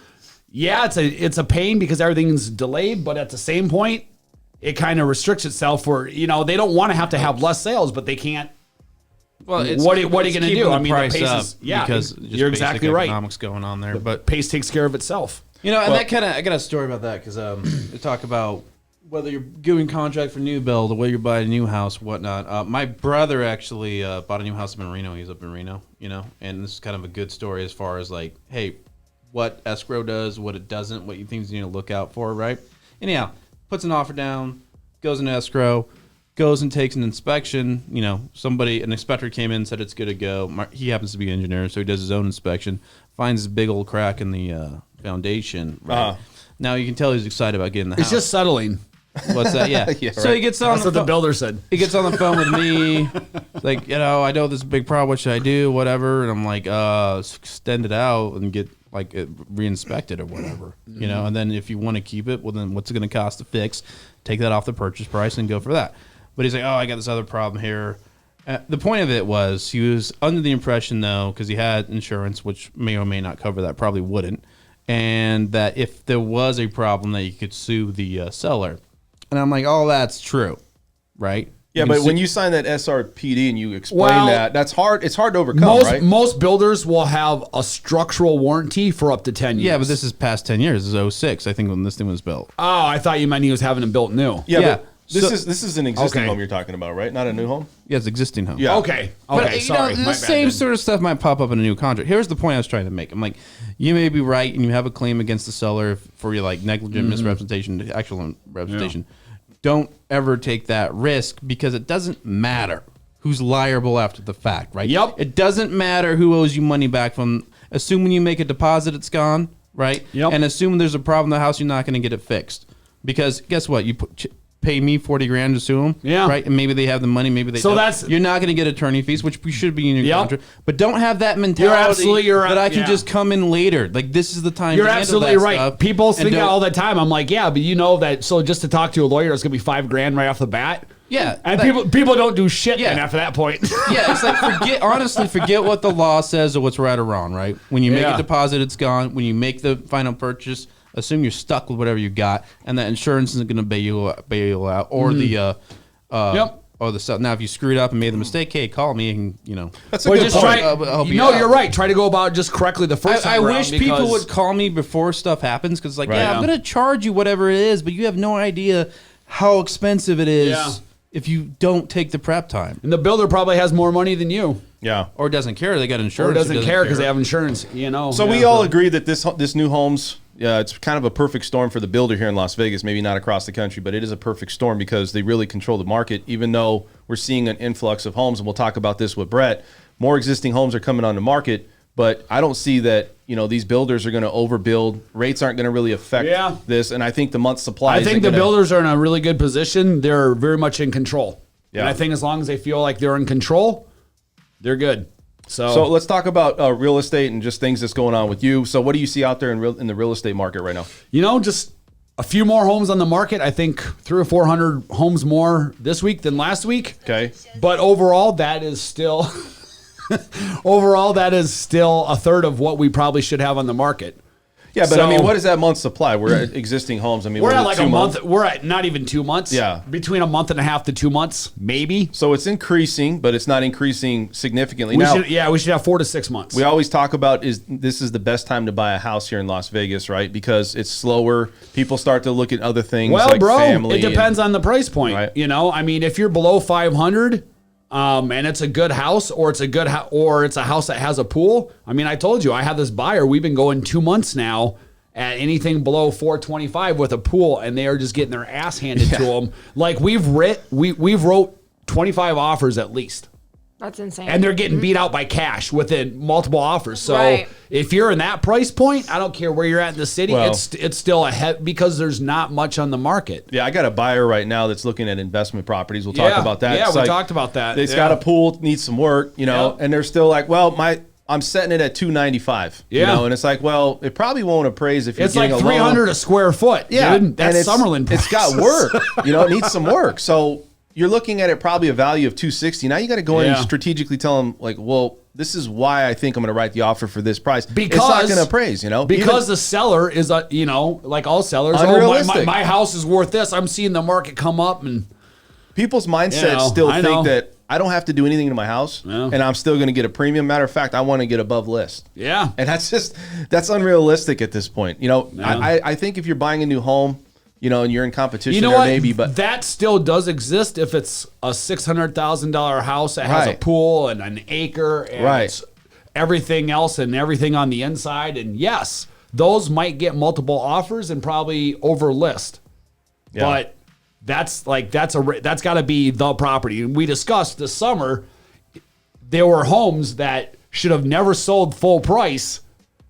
yeah, it's a pain because everything's delayed. But at the same point, it kind of restricts itself for they don't want to have less sales, but they can't. Well, What are you going to keeping do? the I mean, the price pace up is because just you're basic exactly right. economics going on there, but Pace takes care of itself. and that kind of I got a story about that because we talk about whether you're doing contract for new build or whether you're buying a new house, whatnot. My brother actually bought a new house up in Reno. He's up in Reno, and this is kind of a good story as far as like, hey, what escrow does, what it doesn't, what you things you need to look out for, right? Anyhow, puts an offer down, goes in escrow, goes and takes an inspection. An inspector came in, said it's good to go. He happens to be an engineer, so he does his own inspection, finds this big old crack in the foundation. Right? Now you can tell he's excited about getting the house. It's just settling. What's that? Yeah. Yeah, So right. he gets on That's the what the phone. builder said. He gets on the phone with me, like, I know this is a big problem. What should I do? Whatever. And I'm like, extend it out and get like it re-inspected or whatever. And then if you want to keep it, well, then what's it going to cost to fix? Take that off the purchase price and go for that. But he's like, I got this other problem here. The point of it was he was under the impression, though, because he had insurance, which may or may not cover that, probably wouldn't, and that if there was a problem, that you could sue the seller. And I'm like, that's true, right? yeah, You can but sue- when you sign that SRPD and you explain Well, that's hard. It's hard to overcome, right? Most builders will have a structural warranty for up to 10 years. Yeah, but this is past 10 years. This is 06, I think, when this thing was built. Oh, I thought you meant he was having it built new. Yeah, Yeah. but this So- is an existing Okay. home you're talking about, right? Not a new home. Yeah, it's existing home. Yeah. Okay. But, Okay. Sorry. the My bad same then. sort of stuff might pop up in a new contract. Here's the point I was trying to make. I'm like, you may be right, and you have a claim against the seller for your like negligent misrepresentation, actual representation. Don't ever take that risk because it doesn't matter who's liable after the fact, right? Yep. It doesn't matter who owes you money back from. Assume when you make a deposit, it's gone, right? Yep. And assume there's a problem in the house, you're not going to get it fixed. Because guess what? You pay me $40,000 to sue them, Yeah. right? And maybe they have the money, maybe they So don't. that's- You're not going to get attorney fees, which should be in your Yep. contract. But don't have that mentality absolutely- that I can yeah. just come in later. Like this is the time. You're to handle absolutely that right. stuff. People And think that don't- all the time. I'm like, yeah, but you know that. So just to talk to a lawyer, it's gonna be $5,000 right off the bat. Yeah, And like- people don't do shit. Yeah. Then after that point. Yeah, it's like forget what the law says or what's right or wrong, right? When you make Yeah. a deposit, it's gone. When you make the final purchase, assume you're stuck with whatever you got, and that insurance isn't going to bail you out, or the Yep. the stuff. Now, if you screwed up and made the mistake, hey, call me and That's a Well, good just point. try. I'll help you No, out. you're right. Try to go about it just correctly the first I time around wish people because- would call me before stuff happens because, like, Right. yeah, I'm Yeah. going to charge you whatever it is, but you have no idea how expensive it is Yeah. if you don't take the prep time. And the builder probably has more money than you, Yeah. Or doesn't care. They got insurance. or who doesn't care because they have insurance. So we Yeah. all agree that this new homes, it's kind of a perfect storm for the builder here in Las Vegas. Maybe not across the country, but it is a perfect storm because they really control the market. Even though we're seeing an influx of homes, and we'll talk about this with Brett, more existing homes are coming on the market. But I don't see that these builders are going to overbuild. Rates aren't going to really affect this, and I think the month's supply. I think the builders are in a really good position. They're very much in control. Yeah. And I think as long as they feel like they're in control, they're good. So let's talk about real estate and just things that's going on with you. So what do you see out there in the real estate market right now? Just a few more homes on the market. I think 300 or 400 homes more this week than last week. Okay. But overall, that is still a third of what we probably should have on the market. Yeah, but So- I mean, what is that month's supply? We're at existing homes. I mean, We're what at is it, like 2 a month. months? We're at not even 2 months. Yeah. Between a month and a half to 2 months, maybe. So it's increasing, but it's not increasing significantly. We Now, should have 4 to 6 months. we always talk about this is the best time to buy a house here in Las Vegas, right? Because it's slower. People start to look at other things Well, like bro, family. it depends on the price point. Right. I mean, if you're below 500, and it's a good house, or it's a house that has a pool. I mean, I told you I have this buyer. We've been going 2 months now at anything below 425 with a pool, and they are just getting their ass handed to them. Like we've wrote 25 offers at least. That's insane. And they're getting beat out by cash within multiple offers. So Right. if you're in that price point, I don't care where you're at in the city, Well- it's still because there's not much on the market. Yeah, I got a buyer right now that's looking at investment properties. We'll talk about that. Yeah, It's we like, talked about that. It's Yeah. got a pool, needs some work, Yeah. and they're still like, well, I'm setting it at $295. Yeah. And it's like, well, it probably won't appraise if you're It's like getting a loan. 300 a square foot. Yeah, dude. That's and Summerlin. It's got prices. work. It needs some work. So you're looking at it probably a value of $260. Now you got to go in and Yeah. strategically tell them like, well, this is why I think I'm going to write the offer for this price. Because it's not going to appraise. Because the seller is like all sellers. Unrealistic. My house is worth this. I'm seeing the market come up, and people's mindsets still I think know. that I don't have to do anything to my house, Yeah. and I'm still going to get a premium. Matter of fact, I want to get above list. yeah. And that's unrealistic at this point. I think if you're buying a new home, and you're in competition, You know or what? maybe, but that still does exist if it's a $600,000 house that has a Right. pool and an acre and Right. it's everything else and everything on the inside. And yes, those might get multiple offers and probably over list. Yeah. But that's got to be the property. And we discussed this summer, there were homes that should have never sold full price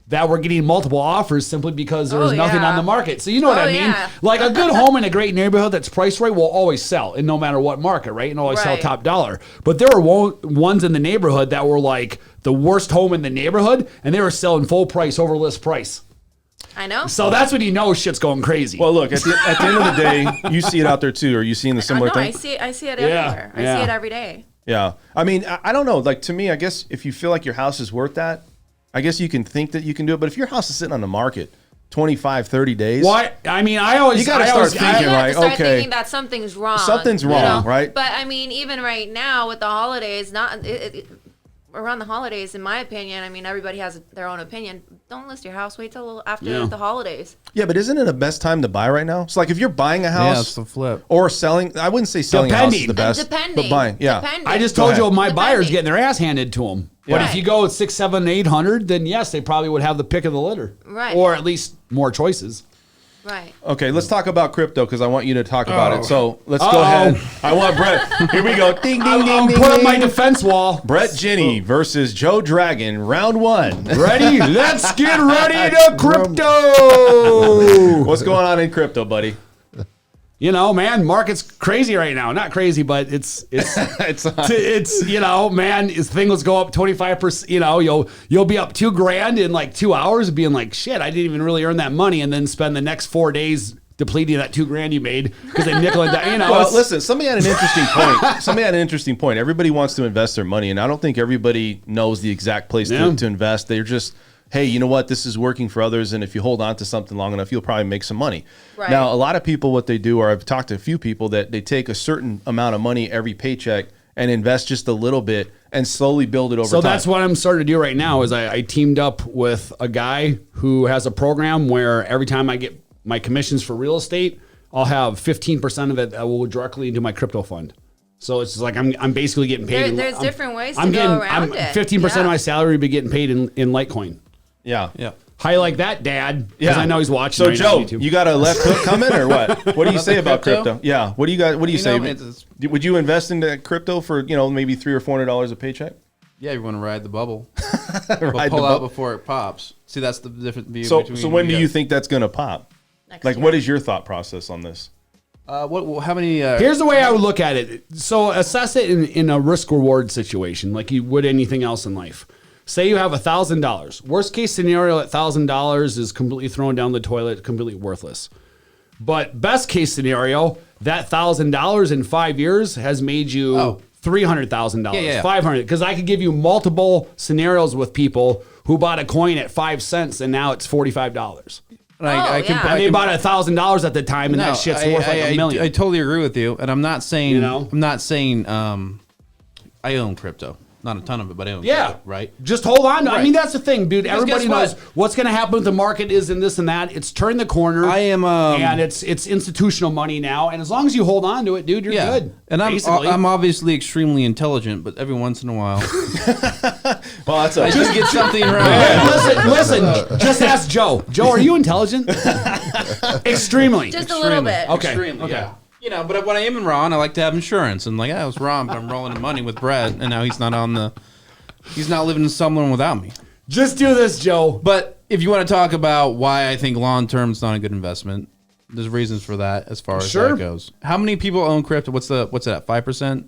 that were getting multiple offers simply because there was nothing on the market. So you know what I mean? Yeah. Like a good home in a great neighborhood that's priced right will always sell, and no matter what market, right? And always sell Right. top dollar. But there were ones in the neighborhood that were like the worst home in the neighborhood, and they were selling full price over list price. I know. So that's when you know shit's going crazy. well, look at the end of the day, you see it out there too. Are you seeing the similar no, thing? I see it Yeah, everywhere. I yeah. see it every day. Yeah. I mean, I don't know. Like, to me, I guess if you feel like your house is worth that, I guess you can think that you can do it. But if your house is sitting on the market 25, 30 days. What? I mean, I always... You gotta I start always- thinking, You have right, to start okay. thinking that something's wrong. Something's wrong, right? But I mean, even right now with the holidays, around the holidays, in my opinion, I mean, everybody has their own opinion. Don't list your house. Wait till after Yeah. the holidays. Yeah, but isn't it the best time to buy right now? It's like if you're buying a Yeah, house it's the flip. or selling, I wouldn't say selling a house is Depending. the best. Depending. But buying, yeah. Depending. I just Go told ahead. you my buyers Depending. getting their ass handed to them. But Right. if you go at 6, 7, 800, then yes, they probably would have the pick of the litter. Right. Or at least more choices. Right. Okay, let's talk about crypto because I want you to talk about Oh. it. So let's go ahead. I want Brett. Here we go. Ding, ding, I'm ding, ding, putting my ding. defense wall. Brett Ginny versus Joe Dragon, round one. Ready? Let's get ready to crypto. What's going on in crypto, buddy? You know, man, market's crazy right now. Not crazy, but it's it's man, this thing will go up 25%. You'll be up $2,000 in like 2 hours, being like, shit, I didn't even really earn that money, and then spend the next 4 days depleting that $2,000 you made because they nickel and dime. Well, listen, somebody had an interesting point. Everybody wants to invest their money, and I don't think everybody knows the exact place Yeah. to invest. They're just, hey, you know what, this is working for others, and if you hold on to something long enough, you'll probably make some money. Right. Now, a lot of people, what they do, or I've talked to a few people, that they take a certain amount of money every paycheck and invest just a little bit and slowly build it over time. So that's what I'm starting to do right now is I teamed up with a guy who has a program where every time I get my commissions for real estate, I'll have 15% of it that will go directly into my crypto fund. So it's just like I'm basically getting paid. There's different ways to go around it. 15% of my salary will be getting paid in Litecoin. Yeah. How you like that, Dad? Because I know he's watching. So right Joe, now on YouTube. you got a left hook coming or what? What do you say about crypto? crypto? Yeah. What do you got? What do you say? know, Would you invest into crypto for maybe $300 or $400 a paycheck? Yeah, you want to ride the bubble. Ride But the pull out bu- before it pops. See, that's the different view So between when do you guys. think that's going to pop? Next Like, year. what is your thought process on this? How many? Here's the way I would look at it. So assess it in a risk reward situation, like you would anything else in life. Say you have $1,000. Worst case scenario at $1,000 is completely thrown down the toilet, completely worthless. But best case scenario, that $1,000 in 5 years has made you $300,000, Yeah. $500. Because I could give you multiple scenarios with people who bought a coin at 5 cents and now it's $45. yeah. And they bought $1,000 at the time, and that shit's worth like $1 million. I totally agree with you, and I'm not saying know? I own crypto, not a ton of it, but I own Yeah. crypto, right? Just hold on. I Right. mean, that's the thing, dude. Because Everybody guess knows what? what's going to happen with the market is in this and that. It's turned the corner. I am, and it's institutional money now. And as long as you hold on to it, dude, you're good. And basically. I'm obviously extremely intelligent, but every once in a while Well, that's I just get something wrong. Hey, listen. Just ask Joe. Joe, are you intelligent? Extremely. Just a little bit. Okay. Extremely, Okay. yeah. You know, but when I am in Ron, I like to have insurance. And I was wrong, but I'm rolling in money with Brett, and now he's not living in Summerlin without me. Just do this, Joe. But if you want to talk about why I think long term is not a good investment, there's reasons for that as far as Sure. that goes. How many people own crypto? What's that? 5%?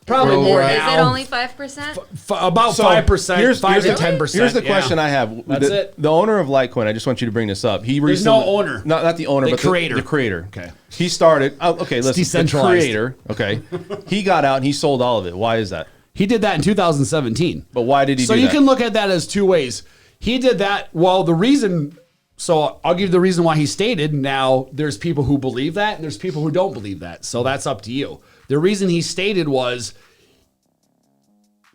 Probably more Is now. it only 5%? About So 5%, 5 to 10%. Here's the question I have. That's the, it. The owner of Litecoin, I just want you to bring this up. He There's recently, no owner. Not the owner, The but creator. The creator. Okay. He started. Oh, okay, listen. The decentralized. creator. Okay. He got out and he sold all of it. Why is that? He did that in 2017. But why did he So do you that? can look at that as two ways. He did that. Well, the reason. So I'll give you the reason why he stated. Now there's people who believe that, and there's people who don't believe that. So that's up to you. The reason he stated was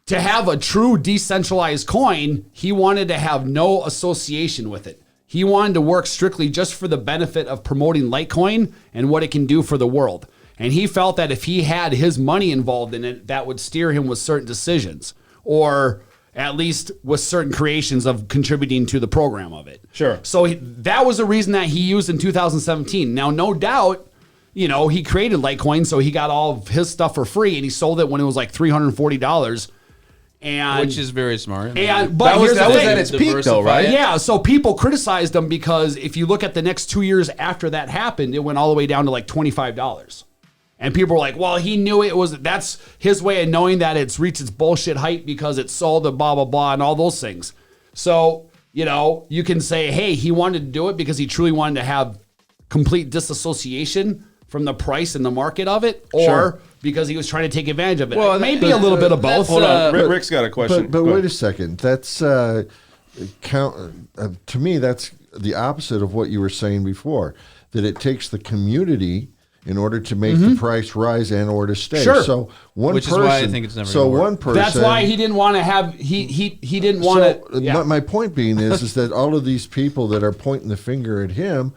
to have a true decentralized coin. He wanted to have no association with it. He wanted to work strictly just for the benefit of promoting Litecoin and what it can do for the world. And he felt that if he had his money involved in it, that would steer him with certain decisions, or at least with certain creations of contributing to the program of it. Sure. So that was the reason that he used in 2017. Now, no doubt, he created Litecoin, so he got all of his stuff for free, and he sold it when it was like $340. And Which is very smart. but here's the that was thing. at its peak, though, right? Yeah, so people criticized him because if you look at the next 2 years after that happened, it went all the way down to like $25. And people were like, well, he knew that's his way of knowing that it's reached its bullshit height because it sold the blah, blah, blah, and all those things. So, you can say, hey, he wanted to do it because he truly wanted to have complete disassociation from the price and the market of it, or Sure. because he was trying to take advantage of it. Well, Maybe a little bit of both. Hold on. Rick's got a question. But Go wait ahead. a second. That's to me, that's the opposite of what you were saying before. That it takes the community in order to make the price rise and or to stay. Sure. So one Which is person. why I think it's never so gonna work. one person. That's why he didn't want to have he didn't want to. Yeah. My point being is that all of these people that are pointing the finger at him,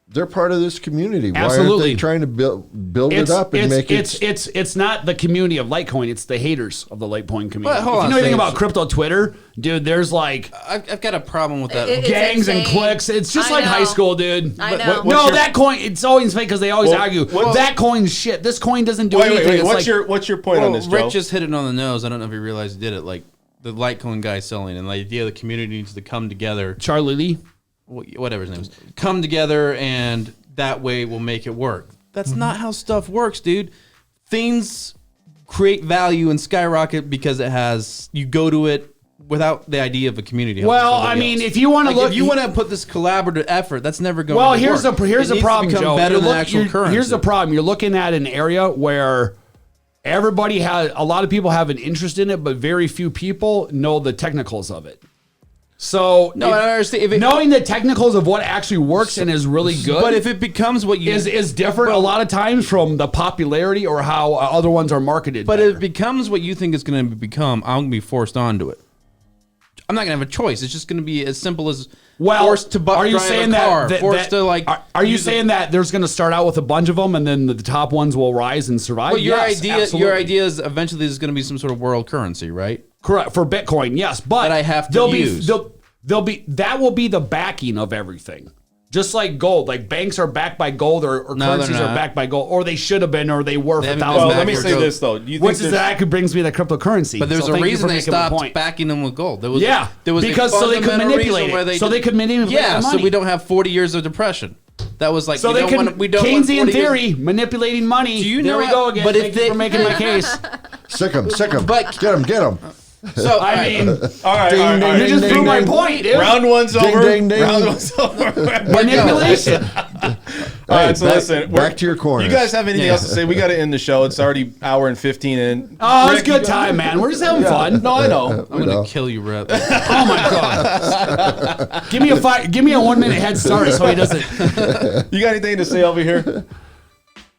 they're part of this community. Why aren't Absolutely. they trying to build it up and make it? It's not the community of Litecoin. It's the haters of the Litecoin community. But hold If you on know a anything second. about crypto Twitter, dude, there's like I've got a problem with that. It's gangs and insane. cliques. It's just I like know. high school, dude. I know. No, that coin. It's always fake because they always Well, argue. what's- That coin's shit. This coin doesn't do Wait. anything. It's What's like, your point on this, Joe? Rick just hit it on the nose. I don't know if he realized he did it. Like the Litecoin guy selling, and the idea the community needs to come together. Charlie Lee? Whatever his name is, come together, and that way we'll make it work. That's not how stuff works, dude. Things create value and skyrocket because you go to it without the idea of a community. helping Well, somebody I mean, else. if you want to look, if you want to put this collaborative effort, that's never going Well, to here's work. the here's It the needs to problem, become Joe. better You're than look- actual you're- currency. Here's the problem. You're looking at an area where a lot of people have an interest in it, but very few people know the technicals of it. So No, I don't understand. Knowing the technicals of what actually works and is really good, But if it becomes what you is different a lot of times from the popularity or how other ones are marketed. But better. if it becomes what you think it's going to become, I'm going to be forced onto it. I'm not going to have a choice. It's just going to be as simple as forced to are you drive saying a car, that, forced to like. Are you saying that there's going to start out with a bunch of them and then the top ones will rise and survive? Well, your Yes, absolutely. your idea is eventually there's going to be some sort of world currency, right? Correct for Bitcoin, yes, but That I have to there'll use. There'll be that will be the backing of everything. Just like gold, like banks are backed by gold, or No, they're currencies are not. backed by gold, or they should have been, or they were for They haven't been thousands. Well, of let me years. say this though. Do you think Which is there's- that brings me to cryptocurrency. But there's So a thank you reason for they making my stopped point. backing them with gold. There was Yeah, there was a because so they could fundamental manipulate reason where it. they So they could manipulate Yeah, the so money. we don't have 40 years of depression. That was like So we they don't can want, we don't want Keynesian 40 years- theory, manipulating money. Do you there know we how- go again. but if Thank you they- for making my case. Sick 'em, sick 'em. But- Get 'em, get 'em. So I mean, All right, Ding, all right, ding, all you right. just ding, proved my ding. point, dude. Round one's Ding, over. ding, ding. Round one's over. Manipulation. All right, so back- listen. back to your corners. You guys have anything else to say? We got to end the show. It's already hour and 15 in. Oh, it's Rick, a good you- time, man. We're just having fun. No, I know. I'm gonna kill you, Brett. Oh my god! Give me a 1 minute head start so he doesn't. You got anything to say over here?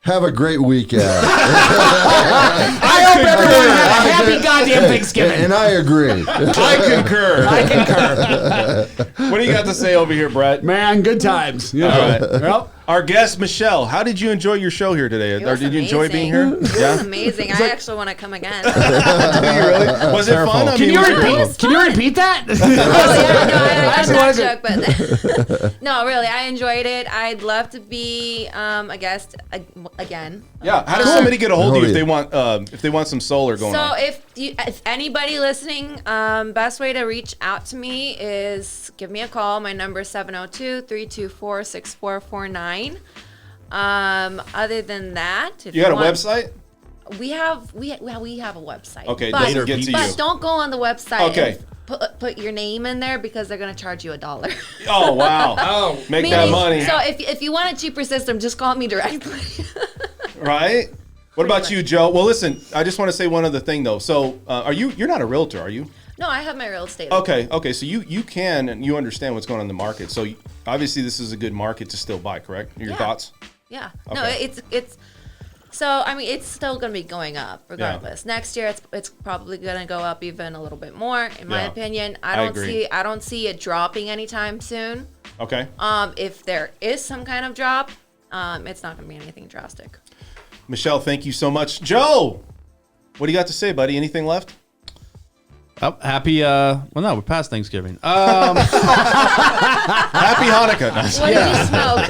Have a great weekend. I hope everyone had a happy goddamn Thanksgiving. And I agree. I concur. I concur. What do you got to say over here, Brett? Man, good times. You know. All right. Yep. Our guest, Michelle, how did you enjoy your show here today? It Or was did you enjoy being here? amazing. It was amazing. I actually want to come again. Did you really? Was it fun? I Can mean, you was it- repeat? Can you repeat that? Oh, yeah, no, I That's got what that joke, but no, really, I enjoyed it. I'd love to be a guest again. Yeah. How does somebody get a hold of you Totally. if they want some solar going So on? if anybody listening, best way to reach out to me is give me a call. My number is 702-324-6449. Other than that, if You got a want- website? We have a website. Okay, but, doesn't get to but you. don't go on the website. Okay. And put your name in there because they're gonna charge you $1. Oh wow! Oh. Make that money, So if you want a cheaper system, just call me directly. right? What about much. you, Joe? Well, listen, I just want to say one other thing though. So, you're not a realtor, are you? No, I have my real estate. Okay. So you can and you understand what's going on in the market. So obviously this is a good market to still buy, correct? Your Yeah. thoughts? Yeah. No, Okay. it's. So I mean, it's still going to be going up regardless. Next year, it's probably going to go up even a little bit more, in my Yeah. opinion. I agree. I don't see it dropping anytime soon. Okay. If there is some kind of drop, it's not going to be anything drastic. Michelle, thank you so much. Joe, what do you got to say, buddy? Anything left? Oh, happy. Well, no, we're past Thanksgiving. Happy Hanukkah. No, What did you smoke?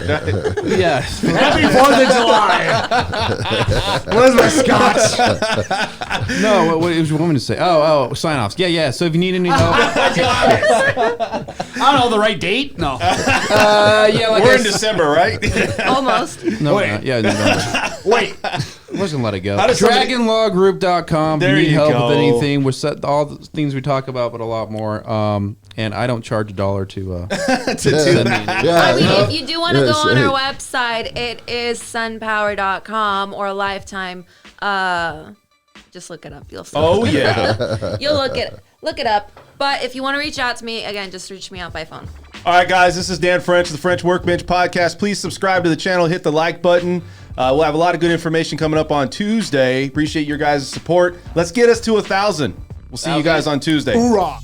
Yeah. Happy 4th of July. Where's my scotch? No, what did you want me to say? Oh, sign offs. Yeah. So if you need any help, I don't know the right date. No. yeah, like We're in December, right? Almost. No, Wait. yeah, no. Wait. I'm just gonna let it go. How does somebody- DragonLawGroup.com. There If you need you help go. with anything, we're set all the things we talk about, but a lot more. And I don't charge $1 to send me. Yeah, I mean, if you do want to Yes, go on hey. our website, it is sunpower.com or Lifetime. Just look it up. You'll see. Oh yeah. You'll look it up. But if you want to reach out to me, again, just reach me out by phone. All right, guys, this is Dan French, the French Workbench Podcast. Please subscribe to the channel, hit the like button. We'll have a lot of good information coming up on Tuesday. Appreciate your guys' support. Let's get us to 1,000. We'll see you guys on Tuesday. Hoorah.